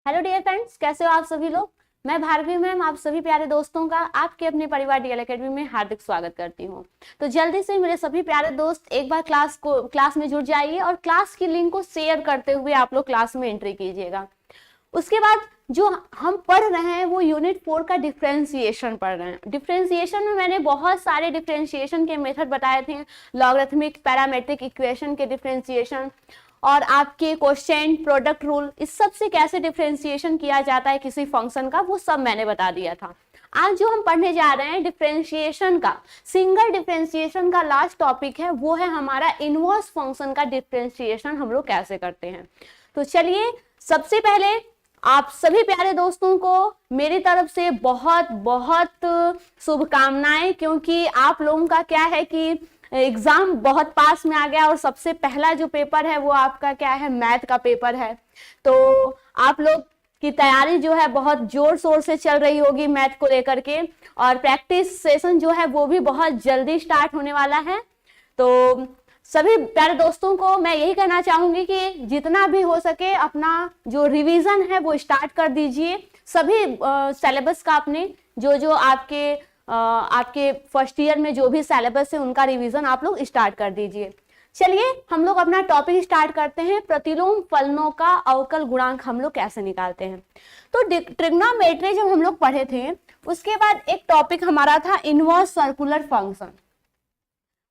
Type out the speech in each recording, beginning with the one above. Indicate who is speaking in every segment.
Speaker 1: Hello dear friends, कैसे हो आप सभी लोग। मैं भारवी मैम आप सभी प्यारे दोस्तों का आपके अपने परिवार डीएल एकेडमी में हार्दिक स्वागत करती हूँ। तो जल्दी से मेरे सभी प्यारे दोस्त एक बार क्लास में जुड़ जाइए और क्लास की लिंक को शेयर करते हुए आप लोग क्लास में एंट्री कीजिएगा। उसके बाद जो हम पढ़ रहे हैं वो यूनिट 4 का डिफरेंशिएशन पढ़ रहे हैं। डिफरेंशिएशन में मैंने बहुत सारे डिफरेंशिएशन के मेथड बताए थे, लॉगरिथमिक, पैरामेट्रिक इक्वेशन के डिफरेंशिएशन और आपके क्वेश्चन, प्रोडक्ट रूल, इस सब से कैसे डिफरेंशिएशन किया जाता है किसी फंक्शन का, वो सब मैंने बता दिया था। आज जो हम पढ़ने जा रहे हैं डिफरेंशिएशन का, सिंगल डिफरेंशिएशन का लास्ट टॉपिक है, वो है हमारा इनवर्स फंक्शन का डिफरेंशिएशन हम लोग कैसे करते हैं। तो चलिए, सबसे पहले आप सभी प्यारे दोस्तों को मेरी तरफ से बहुत बहुत शुभकामनाएं, क्योंकि आप लोगों का क्या है कि एग्जाम बहुत पास में आ गया और सबसे पहला जो पेपर है वो आपका क्या है, मैथ का पेपर है। तो आप लोग की तैयारी जो है बहुत जोर शोर से चल रही होगी मैथ को लेकर के, और प्रैक्टिस सेशन जो है वो भी बहुत जल्दी स्टार्ट होने वाला है। तो सभी प्यारे दोस्तों को मैं यही कहना चाहूंगी कि जितना भी हो सके अपना जो रिवीजन है वो स्टार्ट कर दीजिए। सभी सिलेबस का अपने जो आपके फर्स्ट ईयर में जो भी सिलेबस है उनका रिवीजन आप लोग स्टार्ट कर दीजिए। चलिए हम लोग अपना टॉपिक स्टार्ट करते हैं। प्रतिलोम फलनों का अवकल गुणांक हम लोग कैसे निकालते हैं। तो ट्रिग्नोमेट्री जब हम लोग पढ़े थे उसके बाद एक टॉपिक हमारा था इनवर्स सर्कुलर फंक्शन।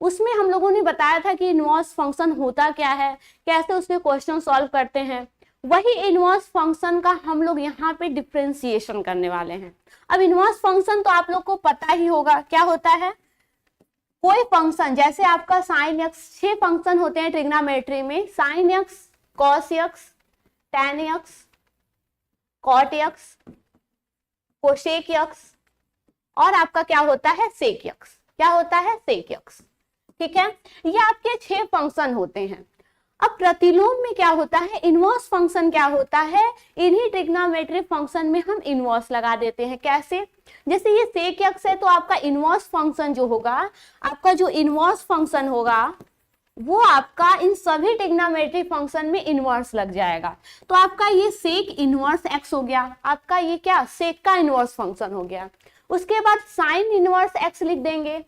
Speaker 1: उसमें हम लोगों ने बताया था कि इनवर्स फंक्शन होता क्या है, कैसे उसके क्वेश्चन सॉल्व करते हैं। वही इनवर्स फंक्शन का हम लोग यहाँ पे डिफरेंशिएशन करने वाले हैं। अब इनवर्स फंक्शन तो आप लोग को पता ही होगा क्या होता है। कोई फंक्शन जैसे आपका साइन एक्स, 6 फंक्शन होते हैं ट्रिग्नोमेट्री में, sine x, cos x, tan x, cot x, cosec x और आपका क्या होता है, सेक एक्स। क्या होता है, सेक एक्स। ठीक है, ये आपके 6 फंक्शन होते हैं। अब प्रतिलोम में क्या होता है, इनवर्स फंक्शन क्या होता है, इन्हीं ट्रिग्नोमेट्री फंक्शन में हम इनवर्स लगा देते हैं। कैसे, जैसे ये सेक एक्स है तो आपका इनवर्स फंक्शन जो होगा, आपका जो इनवर्स फंक्शन होगा वो आपका इन सभी ट्रिग्नोमेट्री फंक्शन में इनवर्स लग जाएगा। तो आपका ये सेक इनवर्स एक्स हो गया, आपका ये क्या, सेक का इनवर्स फंक्शन हो गया। उसके बाद साइन इनवर्स एक्स लिख देंगे,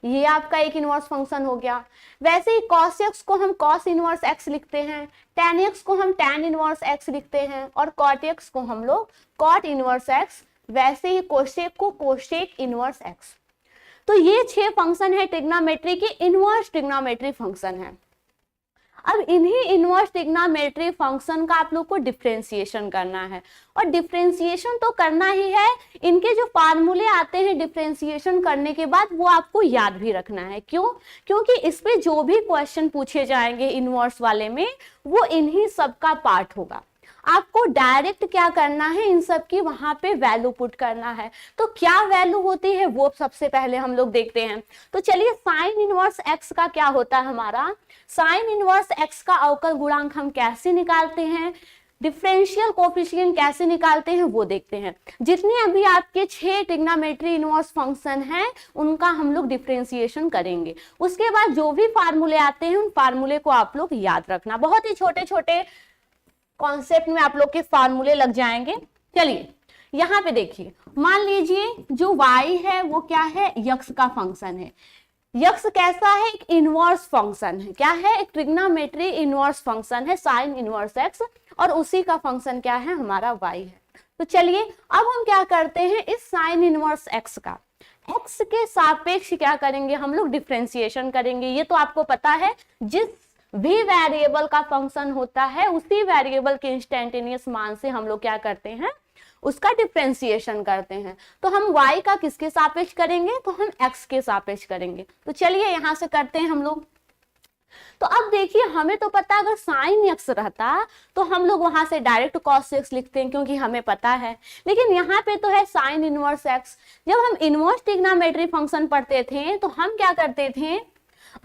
Speaker 1: ये आपका एक इनवर्स फंक्शन हो गया। वैसे ही cos x को हम cos इनवर्स x लिखते हैं, tan x को हम tan इनवर्स x लिखते हैं और cot x को हम लोग cot इनवर्स x, वैसे ही कोसेक को कोसेक इनवर्स x। तो ये 6 फंक्शन है ट्रिग्नोमेट्री के, इनवर्स ट्रिग्नोमेट्री फंक्शन है। अब इन्हीं इनवर्स ट्रिग्नोमेट्री फंक्शन का आप लोग को डिफरेंशिएशन करना है, और डिफरेंशिएशन तो करना ही है। इनके जो फार्मूले आते हैं डिफरेंशिएशन करने के बाद वो आपको याद भी रखना है। क्यों, क्योंकि इस पे जो भी क्वेश्चन पूछे जाएंगे इनवर्स वाले में वो इन्हीं सब का पार्ट होगा। आपको डायरेक्ट क्या करना है, इन सब की वहां पे वैल्यू पुट करना है। तो क्या वैल्यू होती है वो सबसे पहले हम लोग देखते हैं। तो चलिए, साइन इनवर्स एक्स का क्या होता है हमारा, साइन इनवर्स एक्स का अवकल गुणांक हम कैसे निकालते हैं, डिफरेंशियल कोफिशिएंट कैसे निकालते हैं वो देखते हैं। जितने अभी आपके 6 ट्रिग्नोमेट्री इनवर्स फंक्शन हैं उनका हम लोग डिफरेंशिएशन करेंगे। उसके बाद जो भी फार्मूले आते हैं उन फार्मूले को आप लोग याद रखना। बहुत ही छोटे छोटे कॉन्सेप्ट में आप लोग के फार्मूले लग जाएंगे। चलिए यहाँ पे देखिए, मान लीजिए जो y है वो क्या है, यक्स का फंक्शन है। यक्स कैसा है, एक इनवर्स फंक्शन है। क्या है, एक ट्रिग्नोमेट्री इनवर्स फंक्शन है, साइन इनवर्स एक्स, और उसी का फंक्शन क्या है, हमारा y है। तो चलिए अब हम क्या करते हैं, इस साइन इनवर्स एक्स का x के सापेक्ष क्या करेंगे, हम लोग डिफरेंशिएशन करेंगे। ये तो आपको पता है, जिस भी वेरिएबल का फंक्शन होता है उसी वेरिएबल के इंस्टेंटेनियस मान से हम लोग क्या करते हैं, उसका डिफरेंशिएशन करते हैं। तो हम y का किसके सापेक्ष करेंगे, तो हम x के सापेक्ष करेंगे। तो चलिए यहां से करते हैं हम लोग। तो अब देखिए, हमें तो पता अगर साइन x रहता तो हम लोग वहां से डायरेक्ट cos x लिखते हैं क्योंकि हमें पता है, लेकिन यहाँ पे तो है साइन इनवर्स x। जब हम इनवर्स ट्रिग्नोमेट्री फंक्शन पढ़ते थे तो हम क्या करते थे,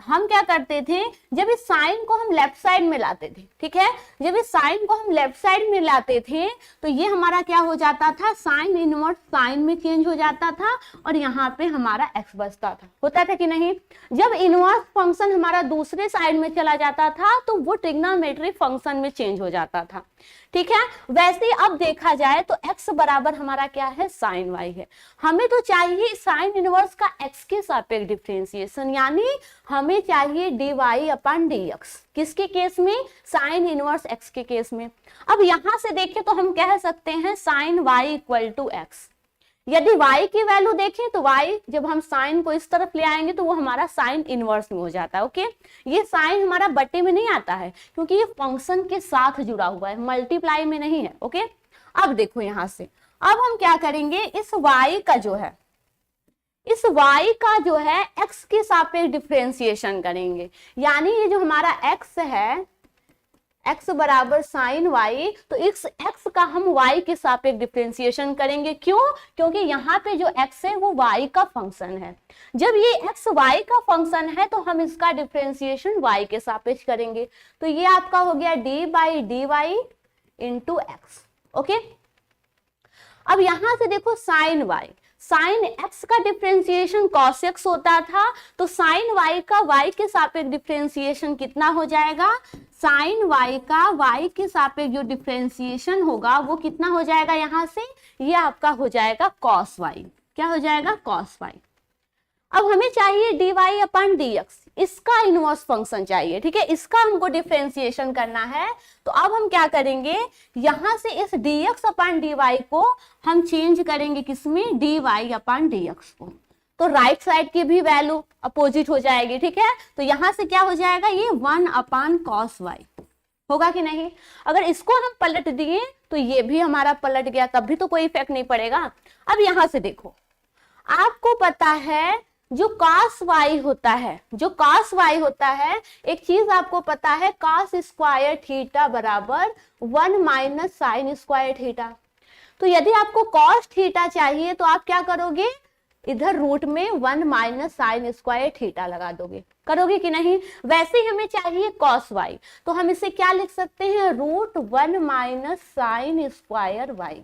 Speaker 1: हम क्या करते थे, जब इस साइन को हम लेफ्ट साइड में लाते थे, ठीक है, जब इस साइन को हम लेफ्ट साइड में लाते थे तो ये हमारा क्या हो जाता था, साइन इनवर्स साइन में चेंज हो जाता था और यहाँ पे हमारा एक्स बचता था, होता था कि नहीं। जब इनवर्स फंक्शन हमारा दूसरे साइड में चला जाता था तो वो ट्रिग्नोमेट्री फंक्शन में चेंज हो जाता था, ठीक है। वैसे ही अब देखा जाए तो x बराबर हमारा क्या है, साइन y है। हमें तो चाहिए साइन इनवर्स का x के सापेक्ष डिफरेंशिएशन, यानी हमें चाहिए dy अपन dx, किसके केस में, साइन इनवर्स x के केस में। अब यहां से देखें तो हम कह सकते हैं sine y equal to x. यदि y की वैल्यू देखें तो y जब हम साइन को इस तरफ ले आएंगे तो वो हमारा साइन इनवर्स में हो जाता है, ओके। ये साइन हमारा बट्टे में नहीं आता है क्योंकि ये फंक्शन के साथ जुड़ा हुआ है, मल्टीप्लाई में नहीं है, ओके। अब देखो यहां से, अब हम क्या करेंगे, इस y का जो है, इस y का जो है x के सापेक्ष डिफरेंशिएशन करेंगे, यानी ये जो हमारा x है, x बराबर साइन y, तो इस x का हम y के सापेक्ष डिफरेंशिएशन करेंगे। क्यों, क्योंकि यहाँ पे जो x है वो y का फंक्शन है। जब ये x y का फंक्शन है तो हम इसका डिफरेंशिएशन y के सापेक्ष करेंगे, तो ये आपका हो गया d by D Y into x, okay. अब यहां से देखो साइन y, साइन x का डिफरेंशिएशन cos x होता था, तो साइन y का y के सापेक्ष डिफरेंशिएशन कितना हो जाएगा, साइन y का y के सापेक्ष जो डिफरेंशिएशन होगा वो कितना हो जाएगा, यहां से ये आपका हो जाएगा cos y, क्या हो जाएगा, cos y। अब हमें चाहिए dy अपन dx, इसका इनवर्स फंक्शन चाहिए, ठीक है, इसका हमको डिफरेंशिएशन करना है। तो अब हम क्या करेंगे, यहां से इस dx अपन dy को हम चेंज करेंगे किसमें, dy अपन dx को, तो राइट साइड की भी वैल्यू अपोजिट हो जाएगी, ठीक है। तो यहां से क्या हो जाएगा, ये 1 अपन cos y होगा कि नहीं। अगर इसको हम पलट दिए तो ये भी हमारा पलट गया, तब भी तो कोई इफेक्ट नहीं पड़ेगा। अब यहां से देखो, आपको पता है जो cos y होता है, जो cos y होता है, एक चीज आपको पता है, cos स्क्वायर थीटा बराबर 1 माइनस साइन स्क्वायर थीटा। तो यदि आपको cos थीटा चाहिए तो आप क्या करोगे, इधर रूट में 1 माइनस साइन स्क्वायर थीटा लगा दोगे, करोगे कि नहीं। वैसे ही हमें चाहिए cos y, तो हम इसे क्या लिख सकते हैं, root 1 minus sine square y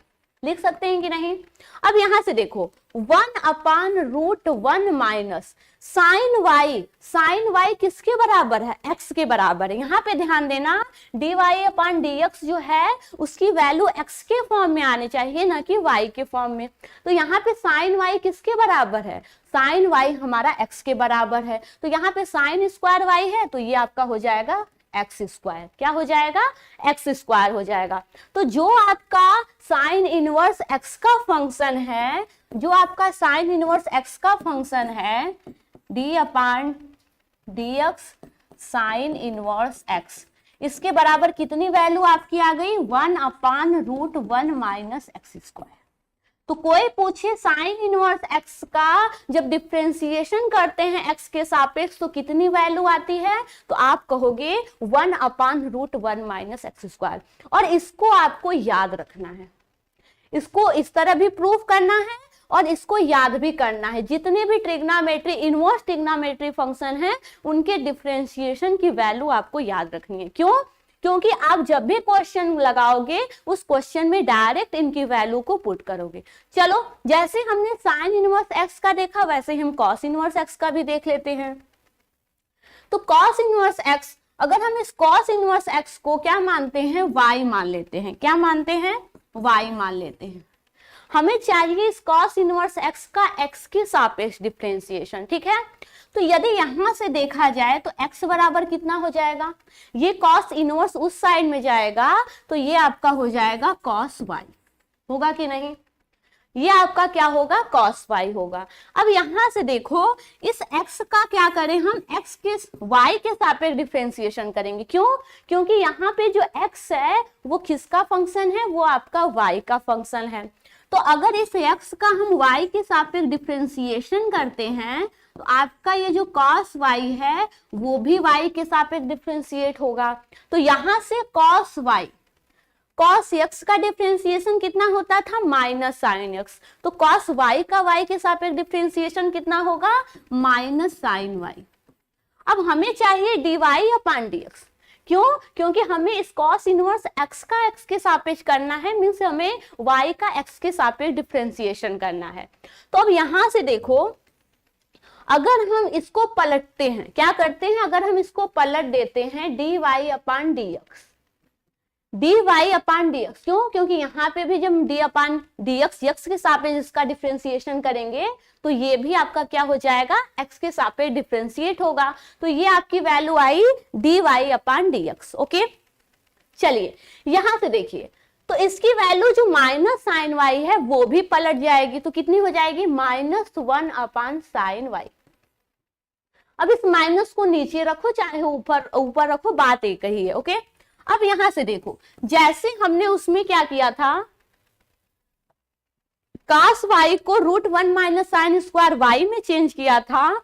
Speaker 1: लिख सकते हैं कि नहीं। अब यहां से देखो 1 upon root 1 minus sine y, sine y किसके बराबर है, x के बराबर है। यहाँ पे ध्यान देना, dy अपान dx जो है उसकी वैल्यू x के फॉर्म में आनी चाहिए, ना कि y के फॉर्म में। तो यहाँ पे साइन y किसके बराबर है, साइन y हमारा x के बराबर है, तो यहाँ पे साइन स्क्वायर y है, तो ये आपका हो जाएगा एक्स स्क्वायर, क्या हो जाएगा, एक्स स्क्वायर हो जाएगा। तो जो आपका साइन इनवर्स एक्स का फंक्शन है, जो आपका साइन इनवर्स एक्स का फंक्शन है, d upon d x sine inverse x, इसके बराबर कितनी वैल्यू आपकी आ गई, 1 upon root 1 minus x square. तो कोई पूछे साइन इनवर्स एक्स का जब डिफरेंशिएशन करते हैं एक्स के सापेक्ष तो कितनी वैल्यू आती है, तो आप कहोगे 1 upon root 1 minus x square. और इसको आपको याद रखना है, इसको इस तरह भी प्रूफ करना है और इसको याद भी करना है। जितने भी ट्रिग्नोमेट्री इनवर्स ट्रिग्नोमेट्री फंक्शन है उनके डिफरेंशिएशन की वैल्यू आपको याद रखनी है। क्यों, क्योंकि आप जब भी क्वेश्चन लगाओगे उस क्वेश्चन में डायरेक्ट इनकी वैल्यू को पुट करोगे। चलो, जैसे हमने साइन इनवर्स एक्स का देखा वैसे हम कॉस इनवर्स एक्स का भी देख लेते हैं। तो कॉस इनवर्स एक्स, अगर हम इस कॉस इनवर्स एक्स को क्या मानते हैं, y मान लेते हैं, क्या मानते हैं, y मान लेते हैं। हमें चाहिए इस कॉस इनवर्स एक्स का x के सापेक्ष डिफरेंशिएशन, ठीक है। तो यदि यहां से देखा जाए तो x बराबर कितना हो जाएगा, ये कॉस इनवर्स उस साइड में जाएगा तो ये आपका हो जाएगा कॉस y, होगा कि नहीं, ये आपका क्या होगा, कॉस y होगा। अब यहां से देखो इस x का क्या करें हम, x के y के सापेक्ष डिफरेंशिएशन करेंगे। क्यों, क्योंकि यहाँ पे जो x है वो किसका फंक्शन है, वो आपका y का फंक्शन है। तो अगर इस x का हम y के सापेक्ष डिफरेंशिएशन करते हैं तो आपका ये जो cos y है वो भी y के सापेक्ष डिफरेंशिएट होगा। तो यहां से cos y, cos x का डिफरेंशिएशन कितना होता था, माइनस साइन x, तो cos y का y के सापेक्ष डिफरेंशिएशन कितना होगा, माइनस साइन y। अब हमें चाहिए dy अपॉन dx। क्यों? क्योंकि हमें इस cos इनवर्स x का x के सापेक्ष करना है, मीन्स हमें y का x के सापेक्ष डिफरेंशिएशन करना है। तो अब यहां से देखो, अगर हम इसको पलटते हैं, क्या करते हैं, अगर हम इसको पलट देते हैं dy upon dx, dy upon dx। क्यों? क्योंकि यहाँ पे भी जब d अपॉन dx x के सापेक्ष इसका डिफरेंशिएशन करेंगे तो ये भी आपका क्या हो जाएगा, x के सापेक्ष डिफरेंशिएट होगा। तो ये आपकी वैल्यू आई dy अपॉन dx। ओके, चलिए यहां से देखिए, तो इसकी वैल्यू जो माइनस साइन y है वो भी पलट जाएगी, तो कितनी हो जाएगी, -1 अपॉन साइन y। अब इस माइनस को नीचे रखो चाहे ऊपर ऊपर रखो, बात एक ही है। ओके, अब यहां से देखो, जैसे हमने उसमें क्या किया था, cos y को √1 माइनस साइन स्क्वायर y में चेंज किया था,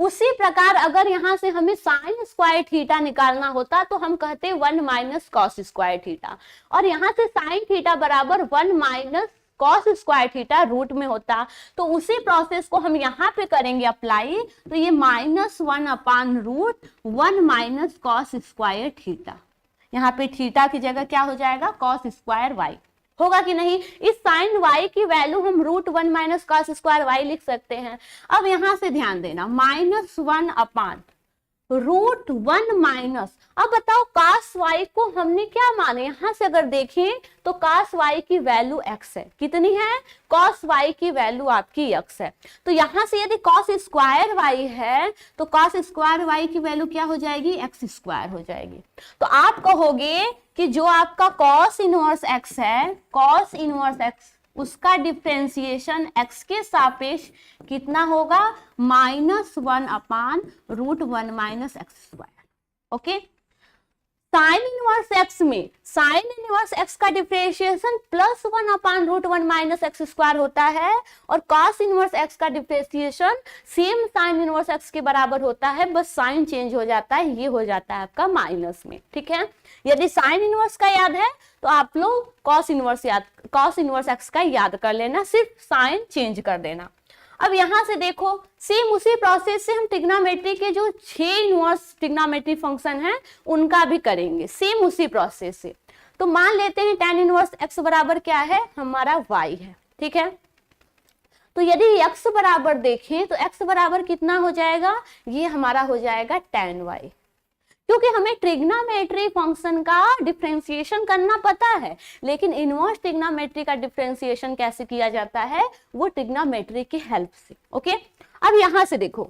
Speaker 1: उसी प्रकार अगर यहां से हमें साइन स्क्वायर थीटा निकालना होता तो हम कहते 1 माइनस कॉस स्क्वायर थीटा, और यहां से साइन थीटा बराबर 1 minus cos square theta root में होता। तो उसी प्रोसेस को हम यहाँ पे करेंगे अप्लाई, तो ये -1 upon √1 minus cos square theta, यहाँ पे थीटा की जगह क्या हो जाएगा, कॉस स्क्वायर वाई होगा कि नहीं। इस साइन y की वैल्यू हम √1 माइनस कॉस स्क्वायर y लिख सकते हैं। अब यहां से ध्यान देना, -1 अपॉन √1 माइनस, अब बताओ cos y को हमने क्या माने, यहां से अगर देखें तो cos y की वैल्यू x है, कितनी है, cos y की वैल्यू आपकी x है। तो यहां से यदि cos स्क्वायर y है तो cos स्क्वायर y की वैल्यू क्या हो जाएगी, x स्क्वायर हो जाएगी। तो आप कहोगे कि जो आपका cos इनवर्स x है, cos इनवर्स x, उसका डिफरेंशिएशन x के सापेक्ष कितना होगा, -1 upon √1 minus x square. Okay, sine inverse x में साइन इनवर्स x का differentiation +1 upon √1 minus x square होता है, और cos इनवर्स x का differentiation same sine inverse x के बराबर होता है, बस साइन चेंज हो जाता है, ये हो जाता है आपका माइनस में। ठीक है, यदि साइन इनवर्स का याद है तो आप लोग cos इनवर्स x का याद कर लेना, सिर्फ साइन चेंज कर देना। अब यहां से देखो, सेम उसी प्रोसेस से हम ट्रिग्नोमेट्री के जो 6 इनवर्स ट्रिग्नोमेट्री फंक्शन है उनका भी करेंगे, सेम उसी प्रोसेस से। तो मान लेते हैं tan इनवर्स x बराबर क्या है, हमारा y है। ठीक है, तो यदि x बराबर देखें तो x बराबर कितना हो जाएगा, ये हमारा हो जाएगा tan y, क्योंकि हमें ट्रिग्नोमेट्री फंक्शन का डिफरेंशिएशन करना पता है, लेकिन इनवर्स ट्रिग्नोमेट्री का डिफरेंशिएशन कैसे किया जाता है, वो ट्रिग्नोमेट्री की हेल्प से। ओके, अब यहां से देखो,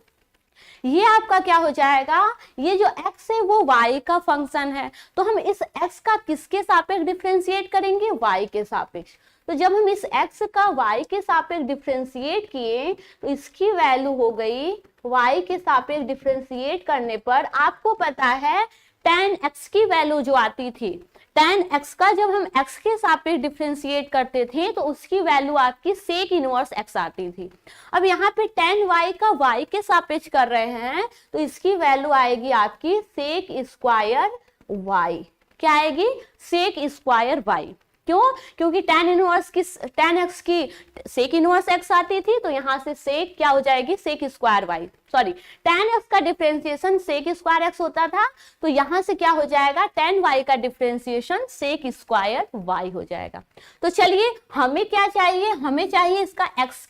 Speaker 1: ये आपका क्या हो जाएगा, ये जो x है वो y का फंक्शन है, तो हम इस x का किसके सापेक्ष डिफरेंशिएट करेंगे, y के सापेक्ष। तो जब हम इस x का y के सापेक्ष डिफरेंशिएट किए तो इसकी वैल्यू हो गई, y के सापेक्ष डिफरेंशिएट करने पर आपको पता है tan x की वैल्यू जो आती थी, tan x का जब हम x के सापेक्ष डिफरेंशिएट करते थे तो उसकी वैल्यू आपकी सेक इनवर्स x आती थी। अब यहाँ पे tan y का y के सापेक्ष कर रहे हैं तो इसकी वैल्यू आएगी आपकी सेक स्क्वायर y। क्या आएगी, सेक स्क्वायर y। क्यों? क्योंकि tan इनवर्स की tan x की सेक इनवर्स x आती थी, तो यहाँ से सेक क्या हो जाएगी, sec square y, sorry tan x का डिफरेंशिएशन सेक स्क्वायर x होता था, तो यहाँ से क्या हो जाएगा, tan y का डिफरेंशिएशन सेक स्क्वायर y हो जाएगा। तो चलिए हमें क्या चाहिए, हमें चाहिए इसका x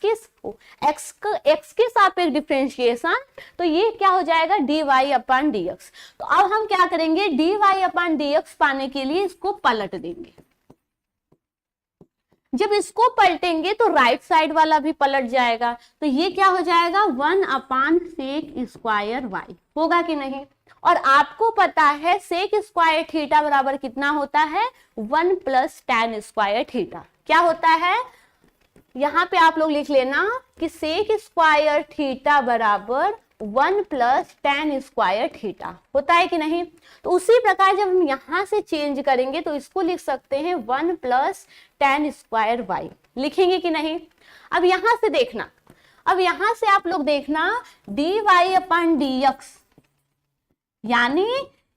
Speaker 1: के सापेक्ष डिफरेंशिएशन, तो ये क्या हो जाएगा, dy अपॉन dx। तो अब हम क्या करेंगे, dy अपॉन dx पाने के लिए इसको पलट देंगे। जब इसको पलटेंगे तो राइट साइड वाला भी पलट जाएगा, तो ये क्या हो जाएगा, 1 अपॉन सेक स्क्वायर y होगा कि नहीं। और आपको पता है सेक स्क्वायर थीटा बराबर कितना होता है, 1 प्लस tan स्क्वायर थीटा। क्या होता है, यहाँ पे आप लोग लिख लेना कि सेक स्क्वायर थीटा बराबर 1 प्लस tan स्क्वायर थीटा होता है कि नहीं। तो उसी प्रकार जब हम यहां से चेंज करेंगे तो इसको लिख सकते हैं 1 प्लस tan स्क्वायर y, लिखेंगे कि नहीं। अब यहां से देखना, अब यहां से आप लोग देखना dy अपॉन dx, यानी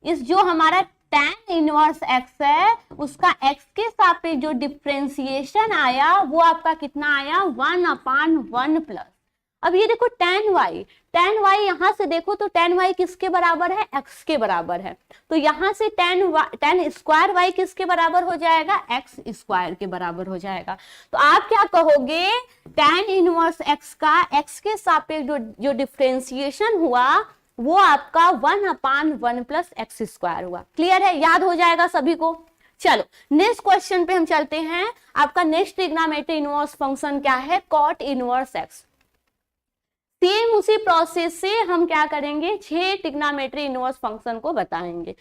Speaker 1: इस जो हमारा tan इनवर्स x है उसका x के सापेक्ष जो डिफरेंशिएशन आया वो आपका कितना आया, 1 अपॉन 1 प्लस, अब ये देखो tan y यहां से देखो तो tan y किसके बराबर है, x के बराबर है। तो यहां से tan स्क्वायर y किसके बराबर हो जाएगा, x स्क्वायर के बराबर हो जाएगा। तो आप क्या कहोगे, tan इनवर्स x का x के सापेक्ष जो डिफरेंशिएशन हुआ वो आपका 1/1 प्लस एक्स स्क्वायर हुआ। क्लियर है, याद हो जाएगा सभी को। चलो नेक्स्ट क्वेश्चन पे हम चलते हैं। आपका नेक्स्ट ट्रिग्नोमेट्री इनवर्स फंक्शन क्या है, कॉट इनवर्स एक्स। सेम उसी प्रोसेस से हम क्या करेंगे, 6 ट्रिग्नोमेट्री इनवर्स फंक्शन को बताएंगे।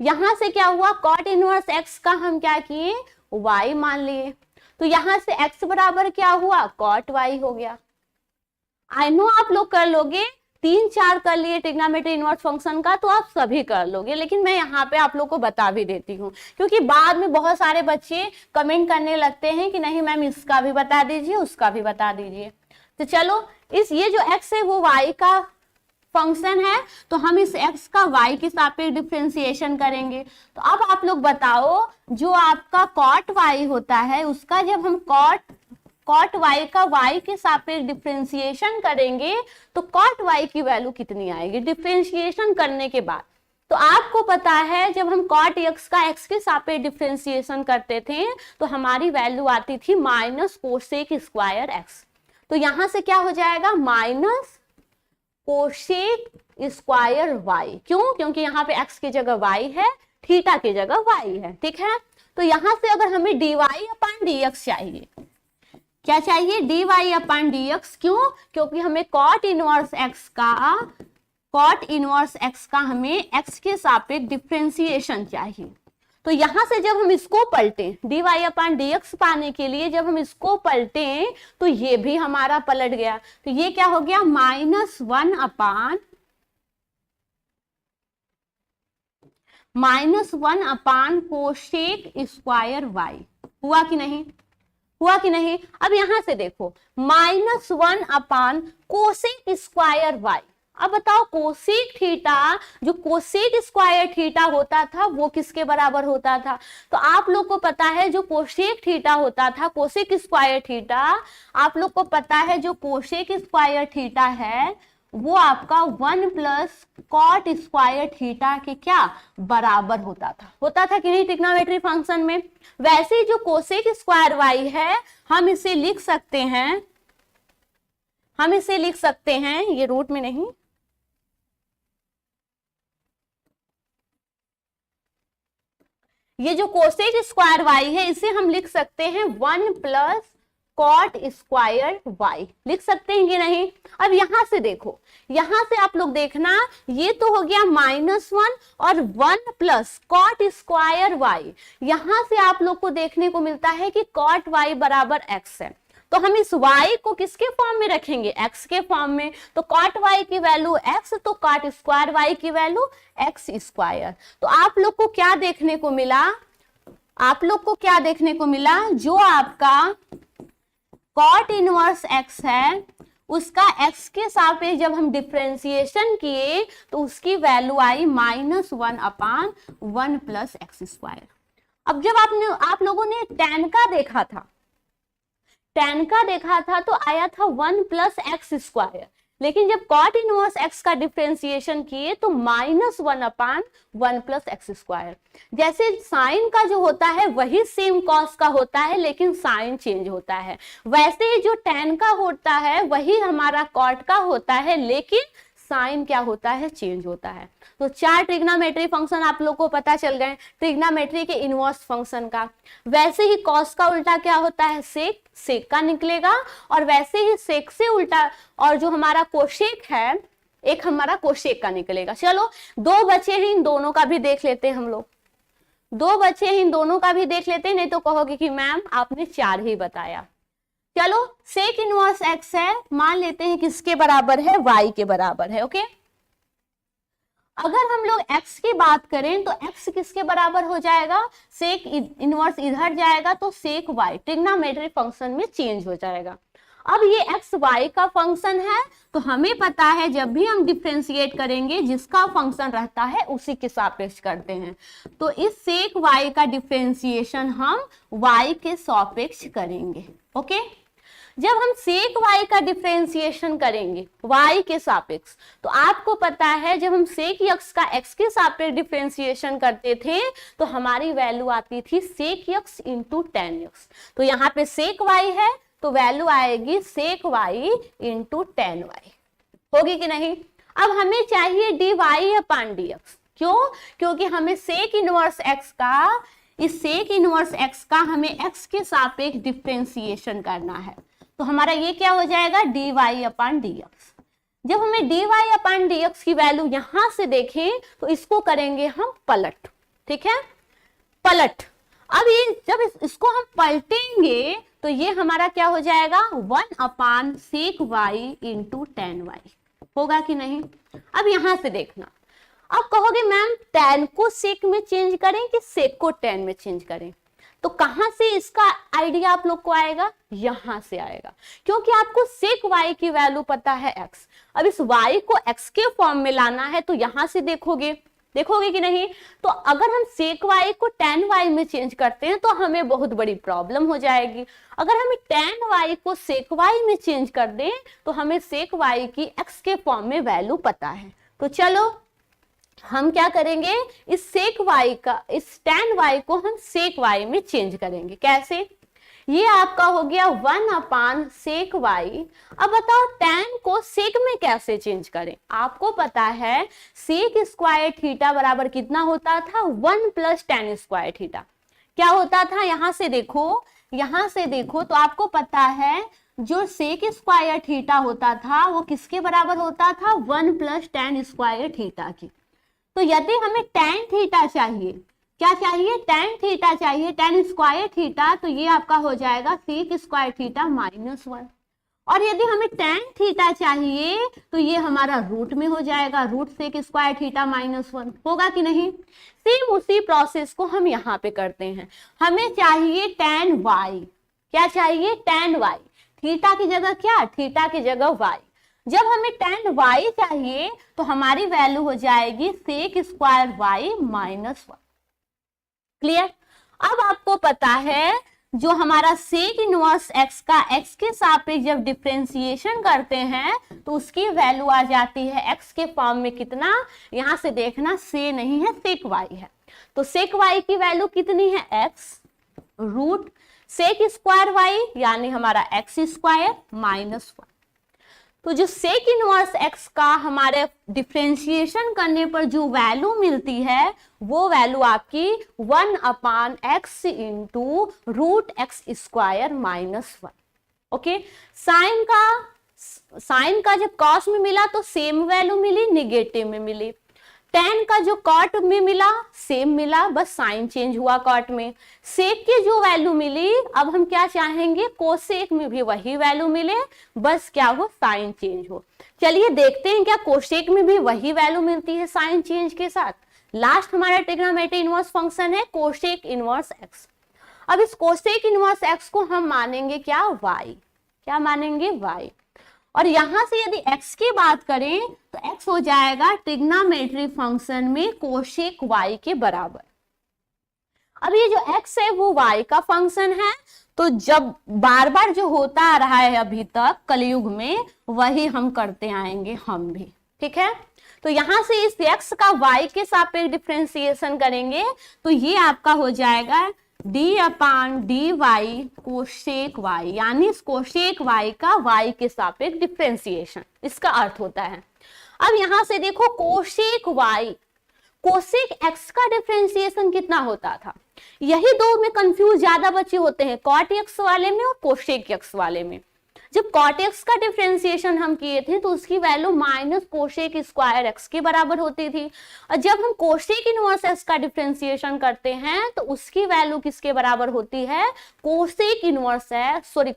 Speaker 1: यहां से क्या हुआ, कॉट इनवर्स एक्स का हम क्या किए, y मान लिए। तो यहां से x बराबर क्या हुआ, कॉट y हो गया। आई नो आप लोग कर लोगे, 3-4 कर लिए ट्रिग्नोमेट्री इनवर्स फंक्शन का तो आप सभी कर लोगे, लेकिन मैं यहाँ पे आप लोग को बता भी देती हूँ, क्योंकि बाद में बहुत सारे बच्चे कमेंट करने लगते हैं कि नहीं मैम इसका भी बता दीजिए, उसका भी बता दीजिए। तो चलो ये जो x है वो y का फंक्शन है, तो हम इस x का y के सापेक्ष डिफरेंशिएशन करेंगे। तो अब आप लोग बताओ, जो आपका कॉट y होता है उसका जब हम कॉट y का y के सापेक्ष डिफरेंशिएशन करेंगे तो कॉट y की वैल्यू कितनी आएगी डिफरेंशिएशन करने के बाद। तो आपको पता है जब हम कॉट x का x के सापेक्ष डिफरेंशिएशन करते थे तो हमारी वैल्यू आती थी माइनस कोसेक स्क्वायर x। तो यहां से क्या हो जाएगा, माइनस कोसेक स्क्वायर y। क्यों, क्योंकि यहाँ पे x की जगह y है, थीटा की जगह y है, ठीक है। तो यहां से अगर हमें dy अपॉन dx चाहिए, क्या चाहिए, dy अपॉन dx। क्यों, क्योंकि हमें कॉट इनवर्स x का हमें x के सापेक्ष डिफरेंशिएशन चाहिए। तो यहां से जब हम इसको पलटें, dy अपॉन dx पाने के लिए जब हम इसको पलटें तो ये भी हमारा पलट गया। तो ये क्या हो गया, -1 अपॉन कोसेक स्क्वायर y। हुआ कि नहीं, हुआ कि नहीं। अब यहां से देखो, -1 अपॉन कोसेक स्क्वायर y। अब बताओ कोसेक थीटा, जो कोसेक स्क्वायर थीटा होता था वो किसके बराबर होता था। तो आप लोग को पता है जो कोसेक थीटा होता था, कोसेक स्क्वायर थीटा, आप लोग को पता है जो कोसेक स्क्वायर थीटा है वो आपका 1 प्लस कॉट स्क्वायर थीटा के क्या बराबर होता था कि नहीं ट्रिग्नोमेट्री फंक्शन में। वैसे ही जो कोसेक स्क्वायर y है हम इसे लिख सकते हैं, ये रूट में नहीं, ये जो कोसेक स्क्वायर y है इसे हम लिख सकते हैं 1 प्लस कॉट स्क्वायर y, लिख सकते हैं कि नहीं। अब यहां से देखो, यहां से आप लोग देखना, ये तो हो गया -1 और 1 प्लस कॉट स्क्वायर y। यहां से आप लोग को देखने को मिलता है कि कॉट y बराबर x है। तो हम इस y को किसके फॉर्म में रखेंगे, x के फॉर्म में। तो कॉट y की वैल्यू x, तो कॉट स्क्वायर y की वैल्यू x स्क्वायर। तो आप लोग को क्या देखने को मिला, जो आपका कॉट इनवर्स x है उसका x के सापेक्ष जब हम डिफरेंशिएशन किए तो उसकी वैल्यू आई -1 अपॉन 1 प्लस एक्स स्क्वायर। अब जब आप लोगों ने tan का देखा था तो आया था 1 प्लस एक्स स्क्वायर, लेकिन जब कॉट इनवर्स x का डिफरेंशिएशन किए तो -1 अपॉन 1 प्लस एक्स स्क्वायर। जैसे साइन का जो होता है वही सेम कॉस का होता है लेकिन साइन चेंज होता है, वैसे ही जो tan का होता है वही हमारा कॉट का होता है लेकिन साइन क्या होता है, चेंज होता है। तो 4 ट्रिग्नोमेट्री फंक्शन आप लोग को पता चल गए ट्रिग्नोमेट्री के इनवर्स फंक्शन का। वैसे ही कॉस का उल्टा क्या होता है, सेक का निकलेगा, और वैसे ही सेक से उल्टा और जो हमारा कोसेक है एक हमारा कोसेक का निकलेगा। चलो 2 बचे हैं, इन दोनों का भी देख लेते हैं हम लोग, 2 बचे हैं, इन दोनों का भी देख लेते हैं, नहीं तो कहोगे कि मैम आपने 4 ही बताया। चलो सेक इनवर्स x है, मान लेते हैं किसके बराबर है, y के बराबर है। ओके, अगर हम लोग x की बात करें तो x किसके बराबर हो जाएगा, सेक इनवर्स इधर जाएगा तो सेक y ट्रिग्नोमेट्री फंक्शन में चेंज हो जाएगा। अब ये x y का फंक्शन है तो हमें पता है जब भी हम डिफरेंशिएट करेंगे जिसका फंक्शन रहता है उसी के सापेक्ष करते हैं। तो इस सेक y का डिफरेंशिएशन हम y के सापेक्ष करेंगे। ओके, जब हम sec y का डिफरेंशिएशन करेंगे y के सापेक्ष, तो आपको पता है जब हम sec x का x के सापेक्ष डिफरेंशिएशन करते थे तो हमारी वैल्यू आती थी sec x into tan x। तो यहाँ पे sec y है तो वैल्यू आएगी sec y into tan y, होगी कि नहीं। अब हमें चाहिए dy अपान dx, क्यों? क्योंकि हमें sec इनवर्स x का, इस sec इनवर्स x का हमें x के सापेक्ष डिफरेंशिएशन करना है। तो हमारा ये क्या हो जाएगा, dy अपान dx। जब हमें dy अपान dx की वैल्यू यहां से देखें तो इसको करेंगे हम पलट, ठीक है, पलट। अब ये जब इसको हम पलटेंगे तो ये हमारा क्या हो जाएगा, 1 अपान sec y into tan y, होगा कि नहीं। अब यहां से देखना, अब कहोगे मैम tan को sec में चेंज करें कि sec को tan में चेंज करें, तो कहां से इसका आइडिया आप लोग को आएगा, यहां से आएगा, क्योंकि आपको sec y की वैल्यू पता है x। अब इस y को x के फॉर्म में लाना है तो यहां से देखोगे कि नहीं। तो अगर हम sec y को tan y में चेंज करते हैं तो हमें बहुत बड़ी प्रॉब्लम हो जाएगी। अगर हमें tan y को sec y में चेंज कर दें तो हमें sec y की x के फॉर्म में वैल्यू पता है। तो चलो हम क्या करेंगे, इस sec y का, इस tan y को हम sec y में चेंज करेंगे। कैसे, ये आपका हो गया 1 अपान sec y। अब बताओ tan को sec में कैसे चेंज करें। आपको पता है sec स्क्वायर थीटा बराबर कितना होता था, 1 प्लस tan स्क्वायर थीटा। क्या होता था, यहां से देखो तो आपको पता है जो sec स्क्वायर थीटा होता था वो किसके बराबर होता था, 1 प्लस tan स्क्वायर थीटा की। तो यदि हमें tan थीटा चाहिए, क्या चाहिए, tan थीटा चाहिए, tan स्क्वायर थीटा, तो ये आपका हो जाएगा sec स्क्वायर थीटा -1। और यदि हमें tan थीटा चाहिए तो ये हमारा रूट में हो जाएगा, रूट sec स्क्वायर थीटा -1, होगा कि नहीं। सेम उसी प्रोसेस को हम यहाँ पे करते हैं। हमें चाहिए tan y, क्या चाहिए, tan y, थीटा की जगह क्या, थीटा की जगह y। जब हमें tan y चाहिए तो हमारी वैल्यू हो जाएगी sec स्क्वायर y -1। क्लियर। अब आपको पता है जो हमारा sec इनवर्स x का x के सापेक्ष जब डिफरेंशिएशन करते हैं तो उसकी वैल्यू आ जाती है x के फॉर्म में कितना, यहां से देखना से नहीं है sec y है, तो sec y की वैल्यू कितनी है, x root sec square y यानी हमारा x स्क्वायर -1। तो जो sec इनवर्स x का हमारे डिफरेंशिएशन करने पर जो वैल्यू मिलती है वो वैल्यू आपकी 1 upon x into root x square -1। Okay, sine का जब कॉस में मिला तो सेम वैल्यू मिली, निगेटिव में मिली। tan का जो कॉट में मिला सेम मिला, बस साइन चेंज हुआ कॉट में। सेक की जो वैल्यू मिली, अब हम क्या चाहेंगे, कोसेक में भी वही वैल्यू मिले, बस क्या हो, साइन चेंज हो। चलिए देखते हैं क्या कोसेक में भी वही वैल्यू मिलती है साइन चेंज के साथ। लास्ट हमारा ट्रिग्नोमेट्री इनवर्स फंक्शन है कोसेक इनवर्स एक्स। अब इस कोसेक इनवर्स एक्स को हम मानेंगे क्या, y, क्या मानेंगे, y। और यहां से यदि x की बात करें तो x हो जाएगा ट्रिग्नोमेट्री फंक्शन में कोसेक y के बराबर। अब ये जो x है वो y का फंक्शन है, तो जब बार बार जो होता आ रहा है अभी तक कलयुग में वही हम करते आएंगे हम भी, ठीक है। तो यहां से इस x का y के सापेक्ष डिफरेंशिएशन करेंगे तो ये आपका हो जाएगा d अपान डी वाई कोसेक y, यानी इस कोसेक y का y के सापेक्ष डिफरेंशिएशन, इसका अर्थ होता है। अब यहां से देखो कोसेक y, कोसेक x का डिफरेंशिएशन कितना होता था, यही दो में कंफ्यूज ज्यादा बच्चे होते हैं, कॉट x वाले में और कोसेक x वाले में। जब कॉट x का डिफरेंशिएशन हम किए थे तो उसकी value minus cosec square x के बराबर होती थी, और जब हम कोसेक इनवर्स x का डिफरेंशिएशन करते हैं तो उसकी वैल्यू किसके बराबर होती है, cosec inverse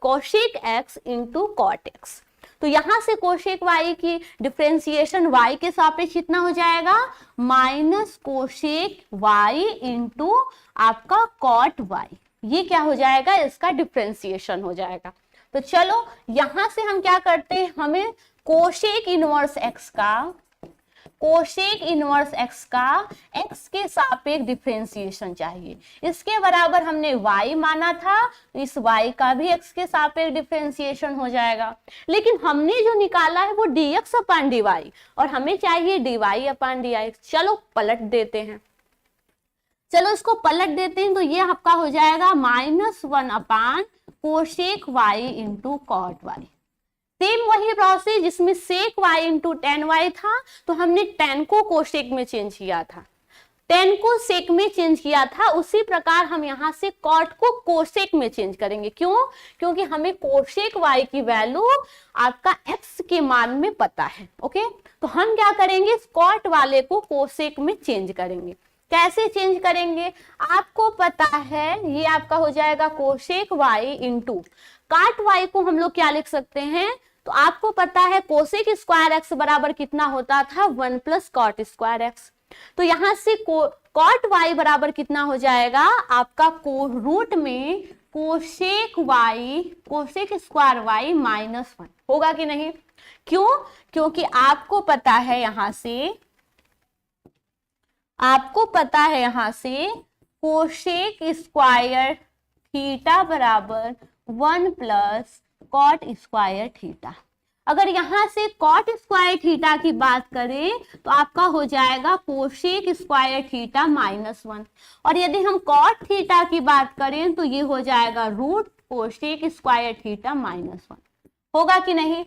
Speaker 1: cosec x into cot x। तो यहां से कोसेक y की डिफरेंशिएशन y के सापेक्ष कितना हो जाएगा, माइनस कोसेक y इंटू आपका कॉट y, ये क्या हो जाएगा, इसका डिफरेंशिएशन हो जाएगा। तो चलो यहां से हम क्या करते हैं, हमें कोसेक इनवर्स x का कोसेक इनवर्स x का x के सापेक्ष डिफरेंशिएशन चाहिए। इसके बराबर हमने y माना था, तो इस y का भी x के सापेक्ष डिफरेंशिएशन हो जाएगा। लेकिन हमने जो निकाला है वो dx अपान dy और हमें चाहिए dy अपान dx। चलो पलट देते हैं, चलो इसको पलट देते हैं, तो ये आपका हो जाएगा -1 upon cosec y into cot y। Same वही प्रोसेस जिसमें sec y into tan y था, तो हमने टेन को कोसेक में चेंज किया था, टेन को सेक में चेंज किया था, उसी प्रकार हम यहाँ से कॉट को कोसेक में चेंज करेंगे। क्यों? क्योंकि हमें कोसेक y की वैल्यू आपका x के मान में पता है। ओके, तो हम क्या करेंगे, इस कॉट वाले को कोसेक में चेंज करेंगे। कैसे चेंज करेंगे? आपको पता है ये आपका हो जाएगा कोसेक y इंटू काट y को हम लोग क्या लिख सकते हैं, तो आपको पता है कोसेक स्क्वायर x बराबर कितना होता था, 1 प्लस कॉट स्क्वायर x। तो यहां से कॉट y बराबर कितना हो जाएगा आपका रूट में cosec y cosec square y -1 होगा कि नहीं? क्यों? क्योंकि आपको पता है यहां से, आपको पता है यहां से कोसेक स्क्वायर थीटा बराबर 1 प्लस कॉट स्क्वायर थीटा। अगर यहां से कॉट स्क्वायर थीटा की बात करें तो आपका हो जाएगा कोसेक स्क्वायर थीटा -1, और यदि हम कॉट थीटा की बात करें तो ये हो जाएगा रूट कोसेक स्क्वायर थीटा -1। होगा कि नहीं?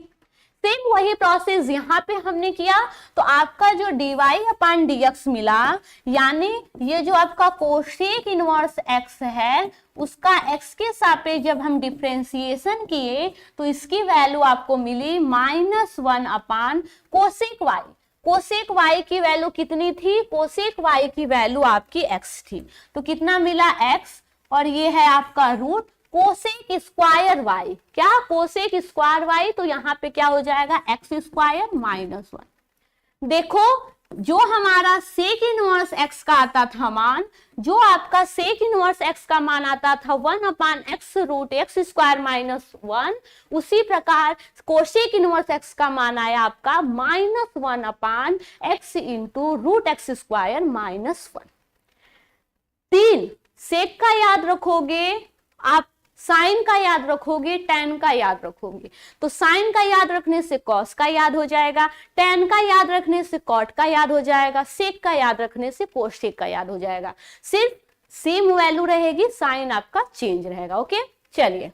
Speaker 1: सेम वही प्रोसेस यहाँ पे हमने किया, तो आपका जो dy अपान dx मिला, यानी ये जो आपका कोसेक इनवर्स x है उसका x के सापेक्ष जब हम डिफरेंशिएशन किए तो इसकी वैल्यू आपको मिली -1 upon cosec y। Cosec y की वैल्यू कितनी थी? कोसेक y की वैल्यू आपकी x थी, तो कितना मिला x, और ये है आपका रूट कोसेक स्क्वायर y। क्या? कोसेक स्क्वायर y, तो यहाँ पे क्या हो जाएगा x स्क्वायर -1। देखो जो हमारा सेक इनवर्स x का आता था मान, जो आपका सेक इनवर्स x का मान आता था 1 upon x root x square -1, उसी प्रकार कोसेक इनवर्स x का मान आया आपका -1 upon x into root x square -1। 3 sec का याद रखोगे आप, साइन का याद रखोगे, टेन का याद रखोगे, तो साइन का याद रखने से कॉस का याद हो जाएगा, टेन का याद रखने से कॉट का याद हो जाएगा, सेक का याद रखने से कोसेक का याद हो जाएगा। सिर्फ सेम वैल्यू रहेगी, साइन आपका चेंज रहेगा। ओके, चलिए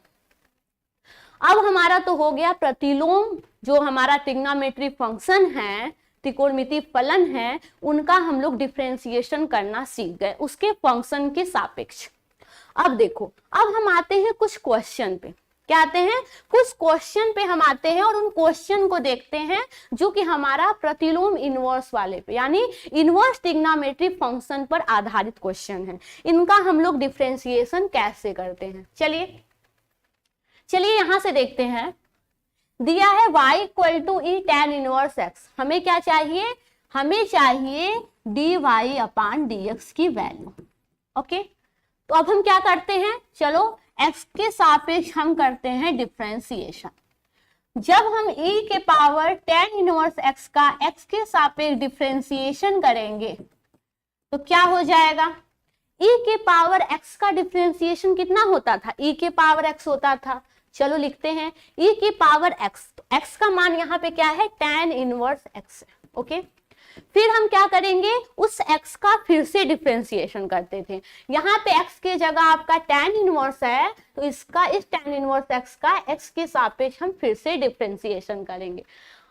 Speaker 1: अब हमारा तो हो गया प्रतिलोम, जो हमारा ट्रिग्नोमेट्री फंक्शन है, त्रिकोणमितीय फलन है, उनका हम लोग डिफरेंशिएशन करना सीख गए उसके फंक्शन के सापेक्ष। अब देखो, अब हम आते हैं कुछ क्वेश्चन पे। क्या आते हैं? कुछ क्वेश्चन पे हम आते हैं और उन क्वेश्चन को देखते हैं जो कि हमारा प्रतिलोम इनवर्स वाले पे, यानी इनवर्स ट्रिग्नोमेट्री फंक्शन पर आधारित क्वेश्चन है। इनका हम लोग डिफरेंशिएशन कैसे करते हैं, चलिए यहां से देखते हैं। दिया है y equal to e tan inverse x। हमें क्या चाहिए? हमें चाहिए dy अपान dx की वैल्यू। ओके, तो अब हम क्या करते हैं, चलो x के सापेक्ष हम करते हैं डिफरेंशिएशन। जब हम e के पावर tan इनवर्स x का x के सापेक्ष डिफरेंशिएशन करेंगे तो क्या हो जाएगा? e के पावर x का डिफरेंशिएशन कितना होता था? e के पावर x होता था। चलो लिखते हैं e की पावर x, तो x का मान यहाँ पे क्या है? tan इनवर्स x है। ओके, फिर हम क्या करेंगे? उस x का फिर से डिफरेंशिएशन करते थे। यहाँ पे x के जगह आपका tan इनवर्स है, तो इसका इस tan इनवर्स x का x के सापेक्ष हम फिर से डिफरेंशिएशन करेंगे।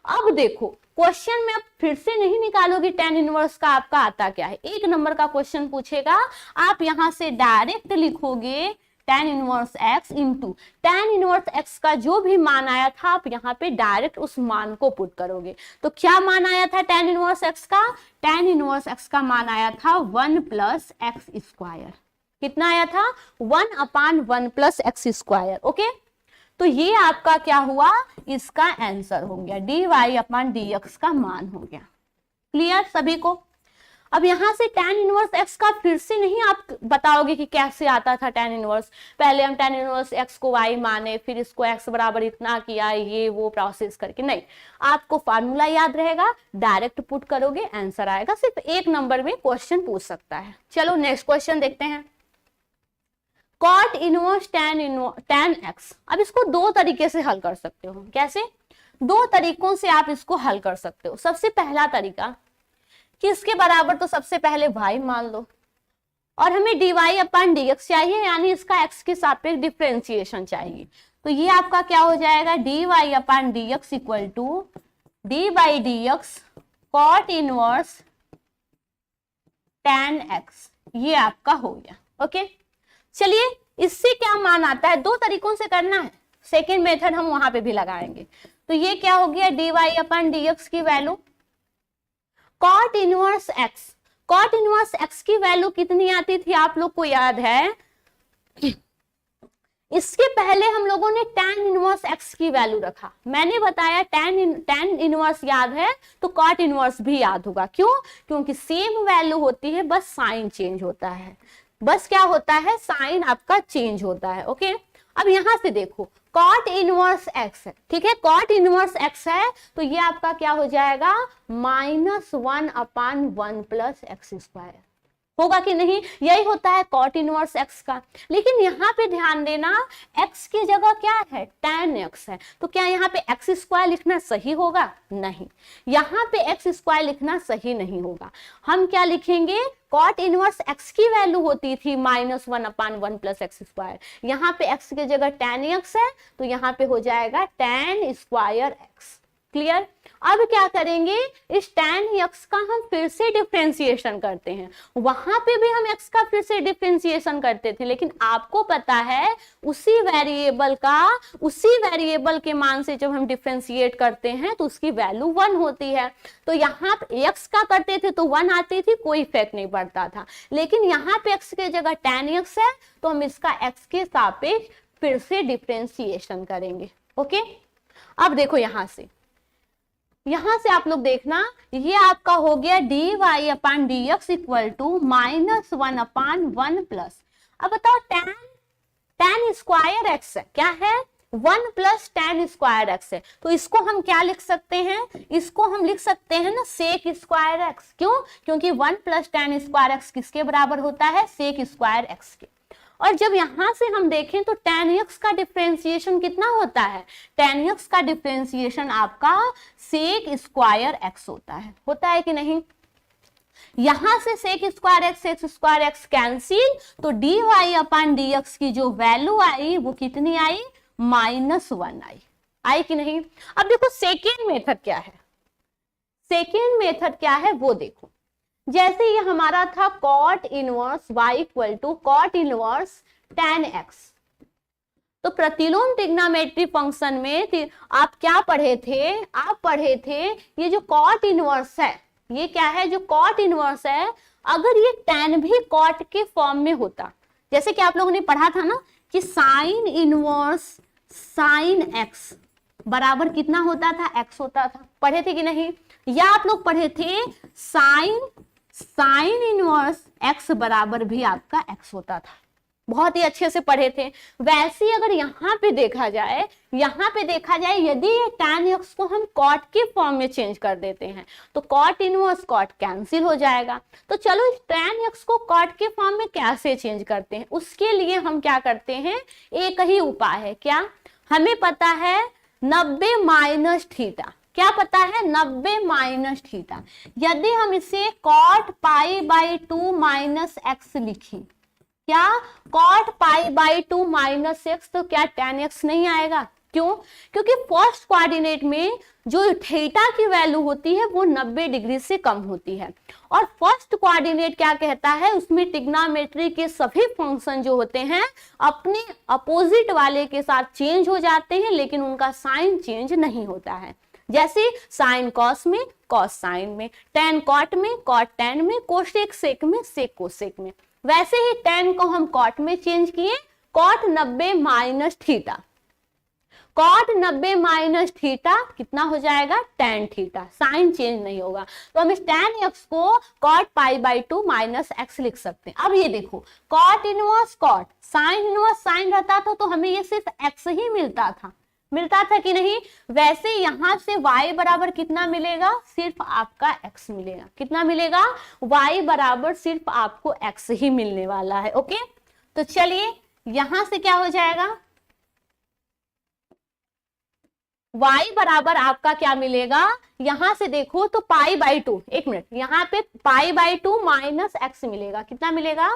Speaker 1: अब देखो क्वेश्चन में आप फिर से नहीं निकालोगे tan इनवर्स का, आपका आता क्या है? 1 नंबर का क्वेश्चन पूछेगा, आप यहाँ से डायरेक्ट लिखोगे tan inverse x into tan inverse x का जो भी मान आया था आप यहाँ पे डायरेक्ट उस मान को पुट करोगे। तो क्या मान आया था tan इनवर्स x का? tan इनवर्स x का मान आया था 1 प्लस एक्स स्क्वायर। कितना आया था? 1 upon 1 plus x square. Okay, तो ये आपका क्या हुआ? इसका आंसर हो गया, dy अपान dx का मान हो गया। क्लियर सभी को? अब यहाँ से tan इनवर्स x का फिर से नहीं आप बताओगे कि कैसे आता था tan इनवर्स, पहले हम tan इनवर्स x को y माने, फिर इसको x बराबर इतना किया, ये वो प्रोसेस करके नहीं, आपको फार्मूला याद रहेगा, डायरेक्ट पुट करोगे, आंसर आएगा। सिर्फ एक नंबर में क्वेश्चन पूछ सकता है। चलो नेक्स्ट क्वेश्चन देखते हैं। cot inverse tan x। अब इसको दो तरीके से हल कर सकते हो। कैसे? दो तरीकों से आप इसको हल कर सकते हो। सबसे पहला तरीका कि इसके बराबर तो सबसे पहले y मान लो और हमें dy अपन dx चाहिए, यानी इसका x के सापेक्ष डिफरेंशिएशन चाहिए। तो ये आपका क्या हो जाएगा, dy upon dx equal to d by dx cot inverse tan x, ये आपका हो गया। ओके, चलिए इससे क्या मान आता है, दो तरीकों से करना है, सेकेंड मेथड हम वहां पे भी लगाएंगे। तो ये क्या हो गया, dy अपन dx की value cot inverse x, cot inverse x की वैल्यू कितनी आती थी आप लोग को याद है, इसके पहले हम लोगों ने tan इनवर्स x की वैल्यू रखा। मैंने बताया tan इनवर्स याद है तो cot इनवर्स भी याद होगा। क्यों? क्योंकि सेम वैल्यू होती है, बस साइन चेंज होता है, बस क्या होता है, साइन आपका चेंज होता है। ओके, अब यहां से देखो cot इनवर्स x है, ठीक है, cot इनवर्स x है तो ये आपका क्या हो जाएगा, -1 अपान 1 प्लस एक्स स्क्वायर, होगा कि नहीं, यही होता है cot इनवर्स x का। लेकिन यहाँ पे ध्यान देना, x की जगह क्या है, tan x है, तो क्या यहाँ पे एक्स स्क्वायर लिखना सही होगा, नहीं, यहाँ पे एक्स स्क्वायर लिखना सही नहीं होगा। हम क्या लिखेंगे, cot इनवर्स x की वैल्यू होती थी -1 अपान 1 प्लस एक्स स्क्वायर, यहाँ पे x की जगह tan x है तो यहाँ पे हो जाएगा tan स्क्वायर x। क्लियर? अब क्या करेंगे, इस tan x का हम फिर से डिफरेंशिएशन करते हैं। वहां पे भी हम x का फिर से डिफरेंशिएशन करते थे, लेकिन आपको पता है उसी वेरिएबल के मान से जब हम डिफरेंशिएट करते हैं तो उसकी वैल्यू 1 होती है। तो यहाँ पे x का करते थे तो 1 आती थी, कोई इफेक्ट नहीं पड़ता था, लेकिन यहाँ पे x की जगह tan x है तो हम इसका x के सापेक्ष फिर से डिफरेंशिएशन करेंगे। ओके, अब देखो यहां से आप लोग देखना, ये आपका हो गया dy upon dx equal to -1 upon 1 plus, अब बताओ tan स्क्वायर x है, क्या है, 1 प्लस tan स्क्वायर x है, तो इसको हम क्या लिख सकते हैं, इसको हम लिख सकते हैं ना सेक स्क्वायर x। क्यों? क्योंकि 1 प्लस tan स्क्वायर x किसके बराबर होता है, सेक स्क्वायर x के। और जब यहां से हम देखें तो tan x का डिफरेंशिएशन कितना होता है, tan x का डिफरेंशिएशन आपका सेक स्क्वायर x होता है कि नहीं। यहां से सेक स्क्वायर x कैंसिल, तो dy अपान dx की जो वैल्यू आई वो कितनी आई, -1 आई कि नहीं। अब देखो सेकेंड मेथड क्या है वो देखो, जैसे ये हमारा था cot inverse y equal to cot inverse tan x, तो प्रतिलोम ट्रिग्नोमेट्री फंक्शन में आप क्या पढ़े थे, आप पढ़े थे ये जो cot इनवर्स है, ये क्या है, जो cot इनवर्स है, अगर ये tan भी cot के फॉर्म में होता, जैसे कि आप लोगों ने पढ़ा था ना कि साइन इनवर्स साइन x बराबर कितना होता था, x होता था, पढ़े थे कि नहीं। या आप लोग पढ़े थे साइन इनवर्स x बराबर भी आपका x होता था, बहुत ही अच्छे से पढ़े थे। वैसे अगर यहाँ पे देखा जाए यदि ये tan x को हम cot के फॉर्म में चेंज कर देते हैं तो cot इनवर्स cot कैंसिल हो जाएगा। तो चलो इस tan x को cot के फॉर्म में कैसे चेंज करते हैं, उसके लिए हम क्या करते हैं, एक ही उपाय है, क्या, हमें पता है 90 माइनस थीटा, क्या पता है, 90 माइनस थीटा। यदि हम इसे cot pi by 2 minus x लिखें, क्या cot pi by 2 minus x, तो क्या tan x नहीं आएगा। क्यों? क्योंकि फर्स्ट कोऑर्डिनेट में जो थीटा की वैल्यू होती है वो 90 डिग्री से कम होती है, और फर्स्ट कोऑर्डिनेट क्या कहता है, उसमें ट्रिग्नोमेट्री के सभी फंक्शन जो होते हैं अपने अपोजिट वाले के साथ चेंज हो जाते हैं, लेकिन उनका साइन चेंज नहीं होता है। जैसे साइन कॉस में, कॉस साइन में, tan कॉट में, कॉट tan में, कोसेक सेक में, सेक कोसेक में, वैसे ही tan को हम कॉट में चेंज किए, cot 90 minus theta, cot 90 minus theta कितना हो जाएगा, tan थीटा, साइन चेंज नहीं होगा। तो हम इस tan x को cot pi by 2 minus x लिख सकते हैं। अब ये देखो, cot inverse cot, sine inverse sine रहता था तो हमें ये सिर्फ x ही मिलता था कि नहीं। वैसे यहां से y बराबर कितना मिलेगा, सिर्फ आपका x मिलेगा। कितना मिलेगा, y बराबर सिर्फ आपको x ही मिलने वाला है। ओके, तो चलिए यहां से क्या हो जाएगा, y बराबर आपका क्या मिलेगा, यहां से देखो तो पाई बाई 2, एक मिनट, यहाँ पे पाई बाई 2 माइनस एक्स मिलेगा। कितना मिलेगा,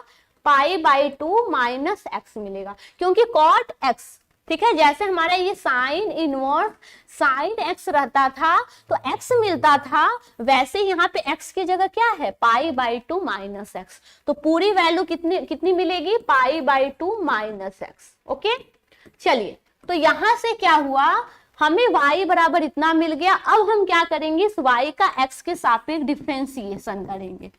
Speaker 1: पाई बाई 2 माइनस एक्स मिलेगा, क्योंकि कॉट एक्स, ठीक है, जैसे हमारा ये साइन इनवर्स साइन एक्स रहता था तो एक्स मिलता था, वैसे यहाँ पे एक्स की जगह क्या है, पाई बाई 2 माइनस एक्स। तो पूरी वैल्यू कितनी मिलेगी, pi by 2 minus x. Okay, चलिए तो यहां से क्या हुआ, हमें y बराबर इतना मिल गया। अब हम क्या करेंगे, इस y का x के सापेक्ष डिफरेंशिएशन करेंगे।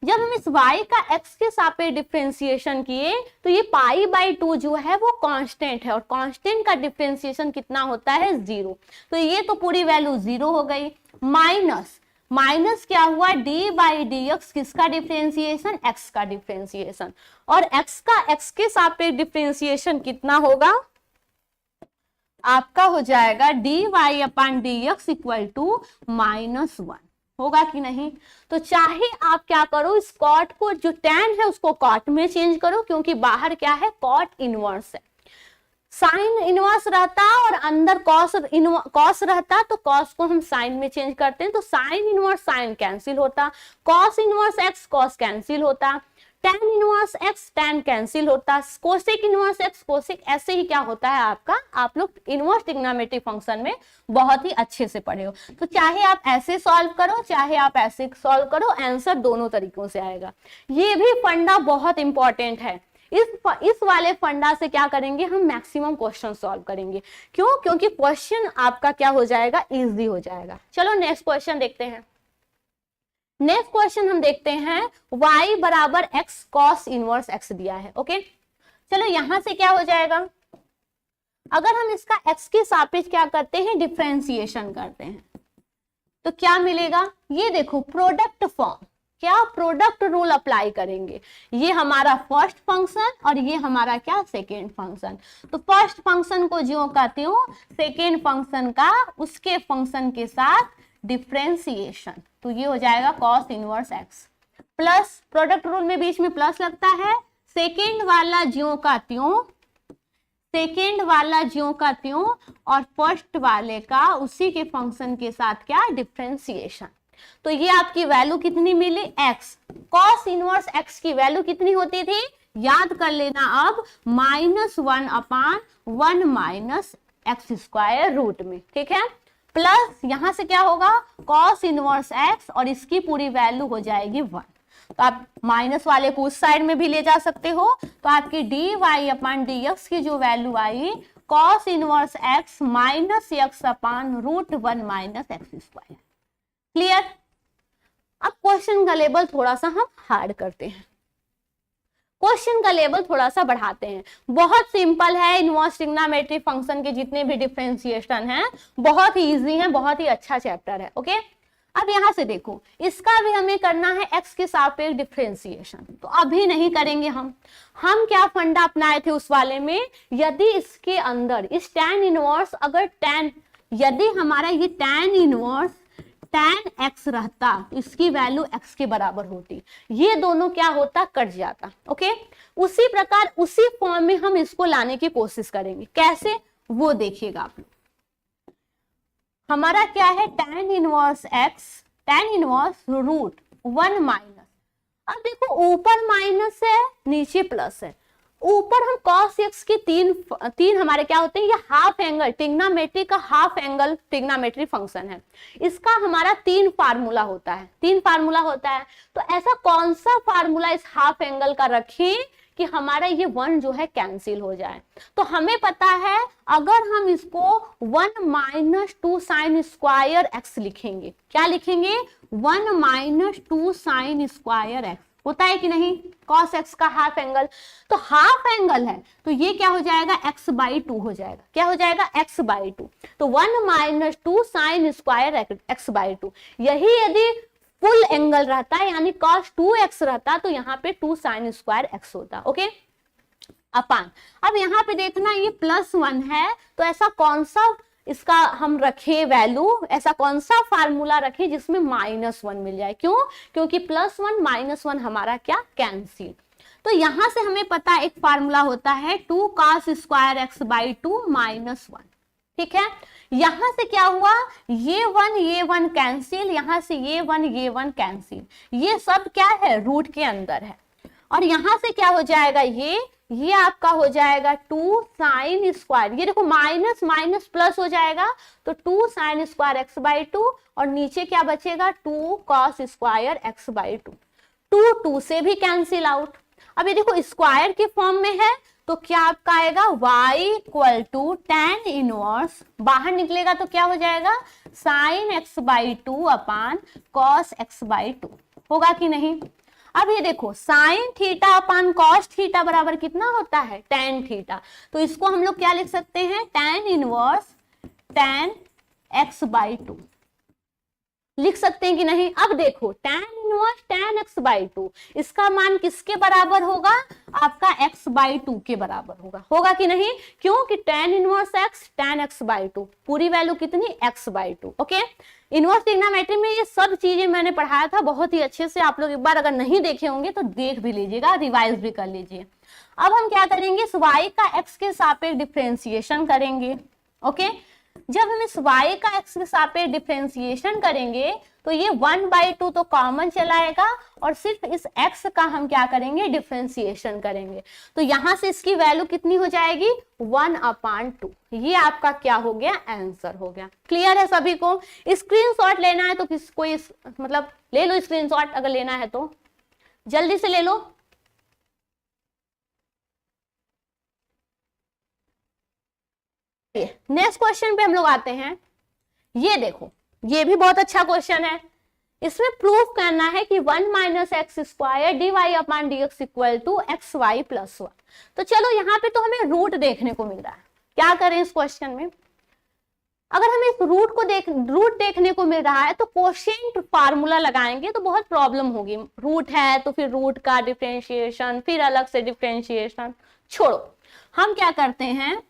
Speaker 1: जब हम इस y का x के सापेक्ष डिफरेंशिएशन किए तो ये पाई बाई 2 जो है वो कांस्टेंट है, और कांस्टेंट का डिफरेंशिएशन कितना होता है, 0। तो ये तो पूरी वैल्यू 0 हो गई। माइनस क्या हुआ, d बाई डी एक्स, किसका डिफरेंशिएशन, x का डिफरेंशिएशन, और x का x के सापेक्ष डिफरेंशिएशन कितना होगा, आपका हो जाएगा dy upon dx equal to -1, होगा कि नहीं। तो चाहे आप क्या करो, इस कॉट को, जो tan है उसको कॉट में चेंज करो, क्योंकि बाहर क्या है, कॉट इनवर्स है। साइन इनवर्स रहता और अंदर कॉस रहता, तो कॉस को हम साइन में चेंज करते हैं, तो साइन इनवर्स साइन कैंसिल होता, cos inverse x cos cancel होता, tan inverse x tan cancel होता, कोसेक इनवर्स x कोसेक, ऐसे ही क्या होता है आपका, आप लोग इनवर्स ट्रिग्नोमेट्रिक फंक्शन में बहुत ही अच्छे से पढ़े हो। तो चाहे आप ऐसे सॉल्व करो, चाहे आप ऐसे सॉल्व करो, आंसर दोनों तरीकों से आएगा। ये भी फंडा बहुत इंपॉर्टेंट है। इस वाले फंडा से क्या करेंगे, हम मैक्सिमम क्वेश्चन सॉल्व करेंगे। क्यों, क्योंकि क्वेश्चन आपका क्या हो जाएगा, इजी हो जाएगा। चलो नेक्स्ट क्वेश्चन देखते हैं। नेक्स्ट क्वेश्चन हम देखते हैं, y बराबर x cos इनवर्स x दिया है। ओके, चलो यहां से क्या हो जाएगा, अगर हम इसका x के सापेक्ष क्या करते हैं, डिफरेंशिएशन करते हैं, तो क्या मिलेगा, ये देखो प्रोडक्ट फॉर्म, क्या प्रोडक्ट रूल अप्लाई करेंगे। ये हमारा फर्स्ट फंक्शन और ये हमारा क्या, सेकेंड फंक्शन। तो फर्स्ट फंक्शन को जो कहती हूँ, सेकेंड फंक्शन का उसके फंक्शन के साथ डिफरेंशिएशन, तो ये हो जाएगा cos inverse x plus, product rule में बीच में प्लस लगता है, सेकेंड वाला ज्यों का त्यों, सेकेंड वाला ज्यों का त्यों, और फर्स्ट वाले का उसी के फंक्शन के साथ क्या, डिफरेंशिएशन। तो ये आपकी वैल्यू कितनी मिली, एक्स। कॉस इनवर्स एक्स की वैल्यू कितनी होती थी, याद कर लेना अब, -1 upon 1 minus x square root में, ठीक है, प्लस यहां से क्या होगा, कॉस इनवर्स एक्स, और इसकी पूरी वैल्यू हो जाएगी 1। तो आप माइनस वाले को उस साइड में भी ले जा सकते हो, तो आपकी dy अपॉन dx की जो वैल्यू आई, cos inverse x minus x upon √1 minus x square. Clear. अब क्वेश्चन का लेवल थोड़ा सा हम हार्ड करते हैं, क्वेश्चन का लेवल थोड़ा सा बढ़ाते हैं। बहुत सिंपल है, इनवर्स ट्रिग्नोमेट्रिक फंक्शन के जितने भी डिफरेंशिएशन हैं बहुत ही इजी है, बहुत ही अच्छा चैप्टर है। ओके, अब यहां से देखो, इसका भी हमें करना है एक्स के सापेक्ष डिफरेंशिएशन, तो अभी नहीं करेंगे हम क्या फंडा अपनाए थे उस वाले में, यदि इसके अंदर इस tan इनवर्स, अगर यदि हमारा ये tan इनवर्स tan x रहता, इसकी वैल्यू x के बराबर होती, ये दोनों क्या होता, कट जाता। ओके, उसी प्रकार उसी फॉर्म में हम इसको लाने की कोशिश करेंगे, कैसे वो देखिएगा आप लोग। हमारा क्या है, tan inverse x, tan inverse √1 minus, अब देखो ऊपर माइनस है नीचे प्लस है, ऊपर हम cos x की तीन हमारे क्या होते हैं, ये हाफ एंगल ट्रिग्नोमेट्री का हाफ एंगल ट्रिग्नोमेट्री फंक्शन है, इसका हमारा 3 फार्मूला होता है, 3 फार्मूला होता है। तो ऐसा कौन सा फार्मूला इस हाफ एंगल का रखें कि हमारा ये 1 जो है कैंसिल हो जाए। तो हमें पता है अगर हम इसको 1 माइनस 2 साइन स्क्वायर एक्स लिखेंगे, क्या लिखेंगे, 1 माइनस 2 साइन स्क्वायर एक्स, होता है कि नहीं, cos x का हाफ एंगल, तो हाफ एंगल है तो ये क्या हो जाएगा, x/2 हो जाएगा, क्या हो जाएगा, x/2, तो 1 - 2 साइन स्क्वायर x/2। यही यदि फुल एंगल रहता है यानी cos 2x रहता तो यहाँ पे 2 साइन स्क्वायर x होता, ओके अपान। अब यहाँ पे देखना ये +1 है तो ऐसा कौन सा इसका हम रखें वैल्यू, ऐसा कौन सा फार्मूला रखें जिसमें -1 मिल जाए, क्यों, क्योंकि +1 - 1 हमारा क्या कैंसिल। तो यहां से हमें पता एक फार्मूला होता है 2 cos स्क्वायर x/2 -1, ठीक है। यहां से क्या हुआ, ये 1 कैंसिल, यहां से ये 1 कैंसिल, ये सब क्या है, रूट के अंदर है। और यहां से क्या हो जाएगा, ये आपका हो जाएगा 2 साइन स्क्वायर, ये देखो माइनस माइनस प्लस हो जाएगा तो 2 साइन स्क्वायर x/2 और नीचे क्या बचेगा 2 cos स्क्वायर x/2, 2 से भी कैंसिल आउट। अब ये देखो स्क्वायर के फॉर्म में है तो क्या आपका आएगा y = tan इनवर्स, बाहर निकलेगा तो क्या हो जाएगा साइन x/2 अपान cos x/2, होगा कि नहीं। अब ये देखो sine theta upon cos theta बराबर कितना होता है, tan थीटा, तो इसको हम लोग क्या लिख सकते हैं, tan इनवर्स tan x/2 लिख सकते हैं कि नहीं। अब देखो tan इनवर्स tan x/2 इसका मान किसके बराबर होगा, आपका x/2 के बराबर होगा, होगा कि नहीं, क्योंकि tan inverse x tan x/2 पूरी वैल्यू कितनी x/2, ओके। इनवर्स ट्रिग्नोमेट्री में ये सब चीजें मैंने पढ़ाया था बहुत ही अच्छे से, आप लोग एक बार अगर नहीं देखे होंगे तो देख भी लीजिएगा, रिवाइज भी कर लीजिए। अब हम क्या करेंगे, इस y का x के सापेक्ष डिफरेंशिएशन करेंगे, ओके। जब हम इस y का x के सापेक्ष डिफरेंशिएशन करेंगे तो ये 1/2 तो कॉमन चलाएगा और सिर्फ इस x का हम क्या करेंगे, डिफरेंशिएशन करेंगे, तो यहां से इसकी वैल्यू कितनी हो जाएगी 1/2। ये आपका क्या हो गया, आंसर हो गया। क्लियर है सभी को। स्क्रीनशॉट लेना है तो कोई मतलब ले लो स्क्रीनशॉट, अगर लेना है तो जल्दी से ले लो। नेक्स्ट क्वेश्चन पे हम लोग आते हैं। ये देखो ये भी बहुत अच्छा क्वेश्चन है, इसमें प्रूफ करना है कि 1 - x² dy/dx = xy + 1। तो चलो यहाँ पे तो हमें रूट देखने को मिल रहा है, क्या करें इस क्वेश्चन में, अगर हमें इस रूट देखने को मिल रहा है तो कोशेंट फार्मूला लगाएंगे तो बहुत प्रॉब्लम होगी। रूट है तो फिर रूट का डिफरेंशिएशन, फिर अलग से डिफरेंशिएशन, छोड़ो हम क्या करते हैं,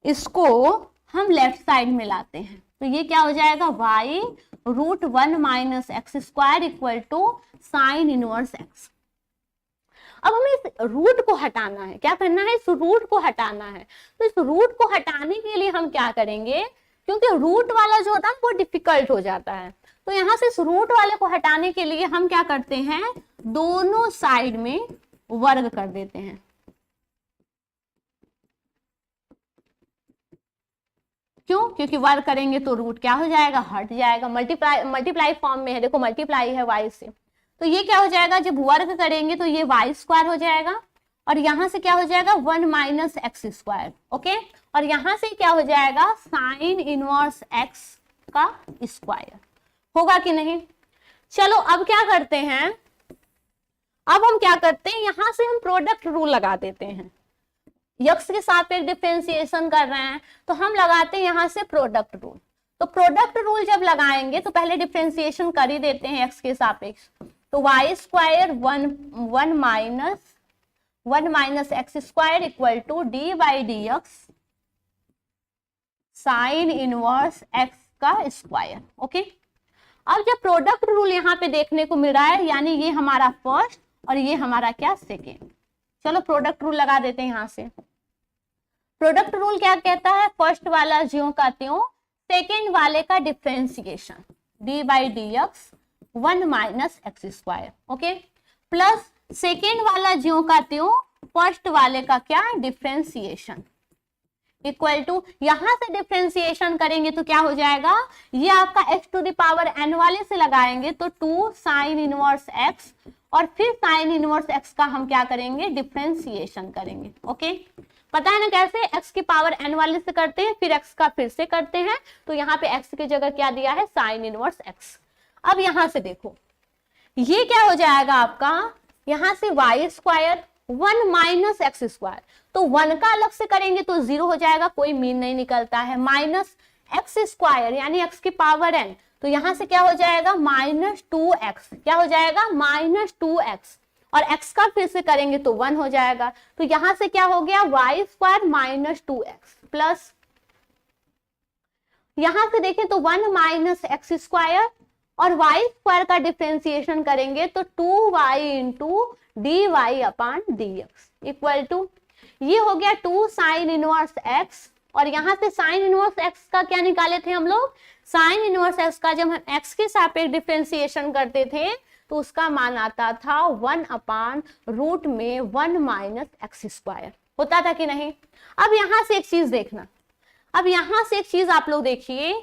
Speaker 1: इसको हम लेफ्ट साइड में लाते हैं, तो ये क्या हो जाएगा y √1 - x² = sine inverse x। अब हमें इस रूट को हटाना है, क्या करना है, इस रूट को हटाना है। तो इस रूट को हटाने के लिए हम क्या करेंगे, क्योंकि रूट वाला जो होता है वो डिफिकल्ट हो जाता है, तो यहाँ से इस रूट वाले को हटाने के लिए हम क्या करते हैं, दोनों साइड में वर्ग कर देते हैं। क्यों, क्योंकि वर्ग करेंगे तो रूट क्या हो जाएगा, हट जाएगा, मल्टीप्लाई फॉर्म में है, देखो मल्टीप्लाई है y से, तो ये क्या हो जाएगा, जब वर्ग करेंगे तो ये y² हो जाएगा और यहां से क्या हो जाएगा 1 - x², ओके, और यहां से क्या हो जाएगा साइन इनवर्स x का स्क्वायर, होगा कि नहीं। चलो अब क्या करते हैं, अब हम क्या करते हैं, यहां से हम प्रोडक्ट रूल लगा देते हैं, x के सापेक्ष डिफरेंशिएशन कर रहे हैं तो हम लगाते हैं यहां से प्रोडक्ट रूल। तो प्रोडक्ट रूल जब लगाएंगे तो पहले डिफरेंशिएशन कर ही देते हैं x के सापेक्ष, तो y² 1 - x² = d/dx sine inverse x का स्क्वायर, ओके। अब जब प्रोडक्ट रूल यहाँ पे देखने को मिल रहा है, यानी ये हमारा फर्स्ट और ये हमारा क्या सेकेंड, चलो प्रोडक्ट रूल लगा देते हैं यहाँ से। प्रोडक्ट रूल क्या कहता है, फर्स्ट वाला ज्यों का त्यों, सेकेंड वाले का differentiation d/dx 1 - x², okay, plus second वाला ज्यों का त्यों, फर्स्ट वाले का क्या डिफरेंशिएशन इक्वल टू, यहां से डिफरेंशिएशन करेंगे तो क्या हो जाएगा, ये आपका x⁴ वाले से लगाएंगे तो 2 साइन इनवर्स x और फिर साइन इनवर्स x का हम क्या करेंगे, डिफरेंशिएशन करेंगे, ओके। पता है ना कैसे, x की पावर n वाले से करते हैं फिर x का फिर से करते हैं, तो यहाँ पे x की जगह क्या दिया है साइन इनवर्स x। अब यहां से देखो ये क्या हो जाएगा आपका, यहां से y square 1 minus x square, तो 1 का अलग से करेंगे तो 0 हो जाएगा, कोई मीन नहीं निकलता है, माइनस एक्स स्क्वायर यानी एक्स की पावर n, तो यहां से क्या हो जाएगा माइनस 2x, क्या हो जाएगा माइनस 2x, और x का फिर से करेंगे तो 1 हो जाएगा, तो यहां से क्या हो गया Y square minus 2x plus, यहां से देखें तो 1 माइनस एक्स स्क्वायर, और वाई स्क्वायर का डिफरेंशिएशन करेंगे तो 2y into d y upon d x equal to, ये हो गया 2 साइन इनवर्स x, और यहां से साइन इनवर्स x का क्या निकाले थे हम लोग, साइन इनवर्स x का जब हम x के सापेक्ष डिफरेंशिएशन करते थे तो उसका मान आता था 1 अपॉन रूट में 1 माइनस एक्स स्क्वायर, होता था कि नहीं। अब यहां से एक चीज देखना, अब यहां से एक चीज आप लोग देखिए,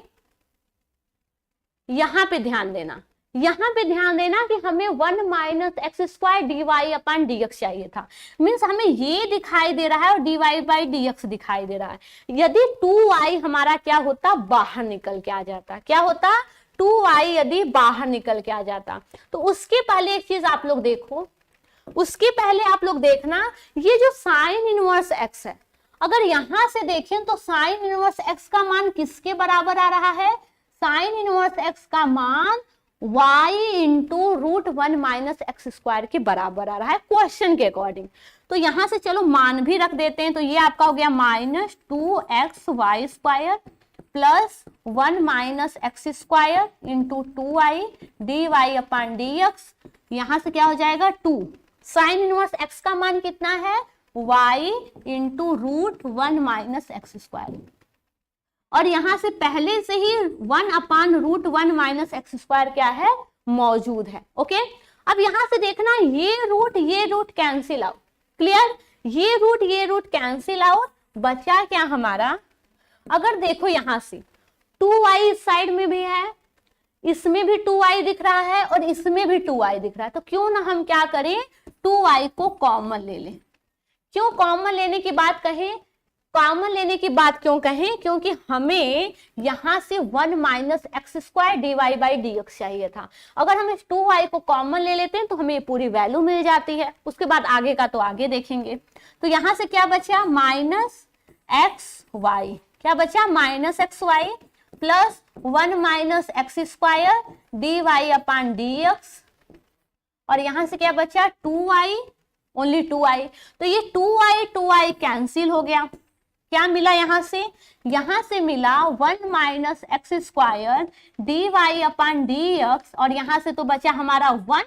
Speaker 1: यहां पे ध्यान देना, यहां पे ध्यान देना कि हमें 1 minus x square d y upon d x चाहिए था, मीन्स हमें ये दिखाई दे रहा है और d y by d x दिखाई दे रहा है। यदि 2y हमारा क्या होता, बाहर निकल के आ जाता, क्या होता 2y यदि बाहर निकल के आ जाता, तो उसके पहले एक चीज आप लोग देखो, उसके पहले आप लोग देखना ये जो साइन इनवर्स x है, अगर यहां से देखें तो साइन इनवर्स x का मान किसके बराबर आ रहा है, साइन इनवर्स x का मान y into root 1 minus x square के बराबर आ रहा है क्वेश्चन के अकॉर्डिंग। तो यहां से चलो मान भी रख देते हैं, तो ये आपका हो गया minus 2xy square plus 1 minus x square into 2y d y upon d x, यहां से क्या हो जाएगा 2, साइन इनवर्स x का मान कितना है y into root 1 minus x square, और यहां से पहले से ही 1 upon root 1 minus x square क्या है मौजूद है। ओके, अब यहां से देखना ये रूट कैंसिल आउट, क्लियर, ये रूट कैंसिल आउट, बचा क्या हमारा, अगर देखो यहां से 2y इस साइड में भी है, इसमें भी 2y दिख रहा है और इसमें भी 2y दिख रहा है, तो क्यों ना हम क्या करें 2y को कॉमन ले लें। क्यों कॉमन लेने की बात कहें, कॉमन लेने की बात क्यों कहें, क्योंकि हमें यहां से 1 minus x square d y by d x चाहिए था, अगर हम इस 2y को कॉमन ले लेते हैं तो हमें पूरी वैल्यू मिल जाती है, उसके बाद आगे का तो आगे देखेंगे। तो यहां से क्या बचा माइनस एक्स वाई, क्या बचा minus x y plus 1 minus x square d y upon d x, और यहां से क्या बचा 2y, ओनली 2y, तो ये 2y कैंसिल हो गया, क्या मिला यहां से मिला 1 minus x square d y upon d x, और यहां से तो बचा हमारा 1,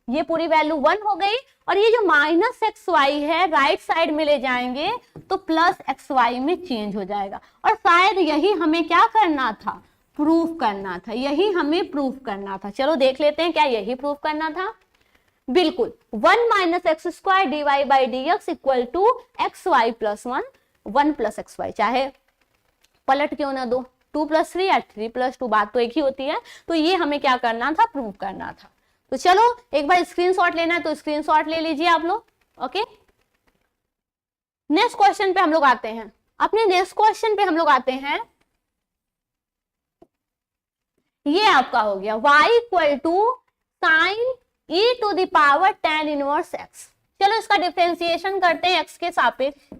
Speaker 1: ये पूरी वैल्यू 1 हो गई, और ये जो माइनस एक्स वाई है राइट साइड में ले जाएंगे तो प्लस एक्स वाई में चेंज हो जाएगा, और शायद यही हमें क्या करना था, प्रूफ करना था, यही हमें प्रूफ करना था। चलो देख लेते हैं क्या यही प्रूफ करना था, बिल्कुल 1 minus x square d y by d x equal to x y plus 1 plus x y, चाहे पलट क्यों ना दो, 2 प्लस 3 या 3 प्लस 2, बात तो एक ही होती है, तो ये हमें क्या करना था प्रूव करना था। तो चलो एक बार स्क्रीनशॉट लेना है तो स्क्रीनशॉट ले लीजिए आप लोग। ओके, नेक्स्ट क्वेश्चन पे हम लोग आते हैं, अपने नेक्स्ट क्वेश्चन पे हम लोग आते हैं, ये आपका हो गया y equal to sine e to the power tan inverse x। चलो इसका डिफरेंशिएशन करते हैं x के सापेक्ष,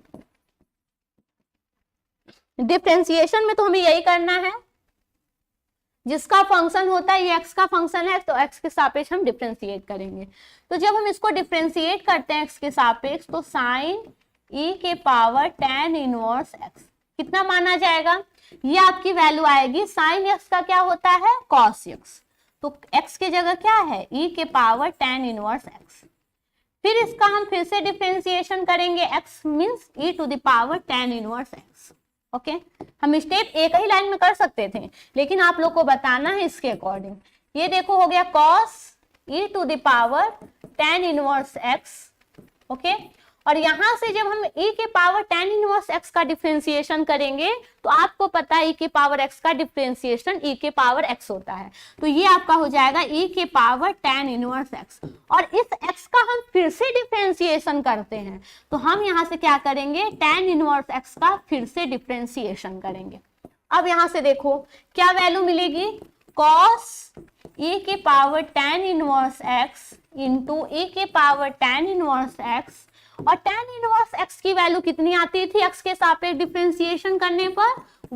Speaker 1: डिफरेंशिएशन में तो हमें यही करना है, जिसका फंक्शन होता है ये x का फंक्शन है तो x के सापेक्ष हम डिफरेंशिएट करेंगे। तो जब हम इसको डिफरेंशिएट करते हैं x के सापेक्ष तो साइन e के पावर tan इनवर्स x कितना माना जाएगा, ये आपकी वैल्यू आएगी, साइन x का क्या होता है cos x, तो x के जगह क्या है e के पावर tan इनवर्स x, फिर इसका हम फिर से डिफरेंशिएशन करेंगे, x means e to the power tan inverse x। Okay, हम स्टेप एक ही लाइन में कर सकते थे लेकिन आप लोग को बताना है इसके अकॉर्डिंग। ये देखो हो गया cos e to the power tan inverse x। Okay, और यहां से जब हम e के पावर tan इनवर्स x का डिफरेंशिएशन करेंगे तो आपको पता है e के पावर x का डिफरेंशिएशन e के पावर x होता है, तो ये आपका हो जाएगा e के पावर tan इनवर्स x, और इस x का हम फिर से डिफरेंशिएशन करते हैं तो हम यहां से क्या करेंगे tan इनवर्स x का फिर से डिफरेंशिएशन करेंगे। अब यहां से देखो क्या वैल्यू मिलेगी, cos ए के power tan inverse x into e के पावर tan इनवर्स x, और tan इनवर्स x की वैल्यू कितनी आती थी x के सापेक्ष डिफरेंशिएशन करने पर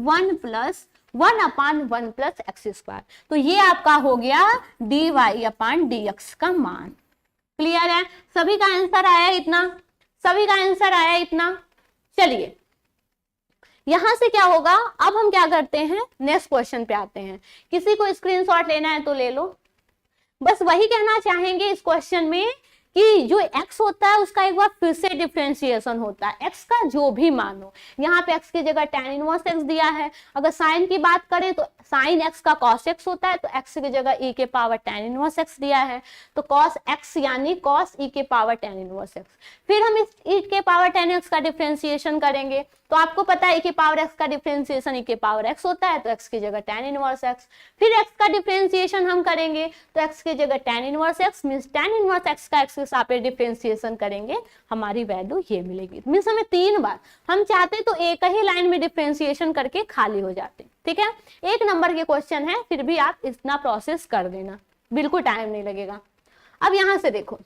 Speaker 1: 1 प्लस 1/1 प्लस एक्स स्क्वायर। तो ये आपका हो गया dy/dx का मान। क्लियर है? सभी का आंसर आया इतना? सभी का आंसर आया इतना? चलिए यहां से क्या होगा, अब हम क्या करते हैं, नेक्स्ट क्वेश्चन पे आते हैं। किसी को स्क्रीनशॉट लेना है तो ले लो। बस वही कहना चाहेंगे इस क्वेश्चन में कि जो x होता है उसका एक बार फिर से डिफरेंशिएशन होता है। x का जो भी मान हो, यहाँ पे x की जगह tan इनवर्स x दिया है। अगर साइन की बात करें तो साइन x का cos x होता है, तो x की जगह e के पावर tan इनवर्स x दिया है, तो cos x यानी cos e के पावर tan इनवर्स x। फिर हम इस e के पावर tan x का डिफरेंशिएशन करेंगे, तो आपको पता है e के पावर x का डिफरेंशिएशन e के पावर x होता है, तो x की जगह tan इनवर्स x। फिर x का डिफरेंशिएशन हम करेंगे तो x की जगह tan inverse x means tan inverse x का x के सापेक्ष डिफरेंशिएशन करेंगे, हमारी वैल्यू ये मिलेगी। मींस हमें 3 बार, हम चाहते तो एक ही लाइन में डिफरेंशिएशन करके खाली हो जाते। ठीक है, 1 नंबर के क्वेश्चन है, फिर भी आप इतना प्रोसेस कर देना, बिल्कुल टाइम नहीं लगेगा। अब यहां से देखो,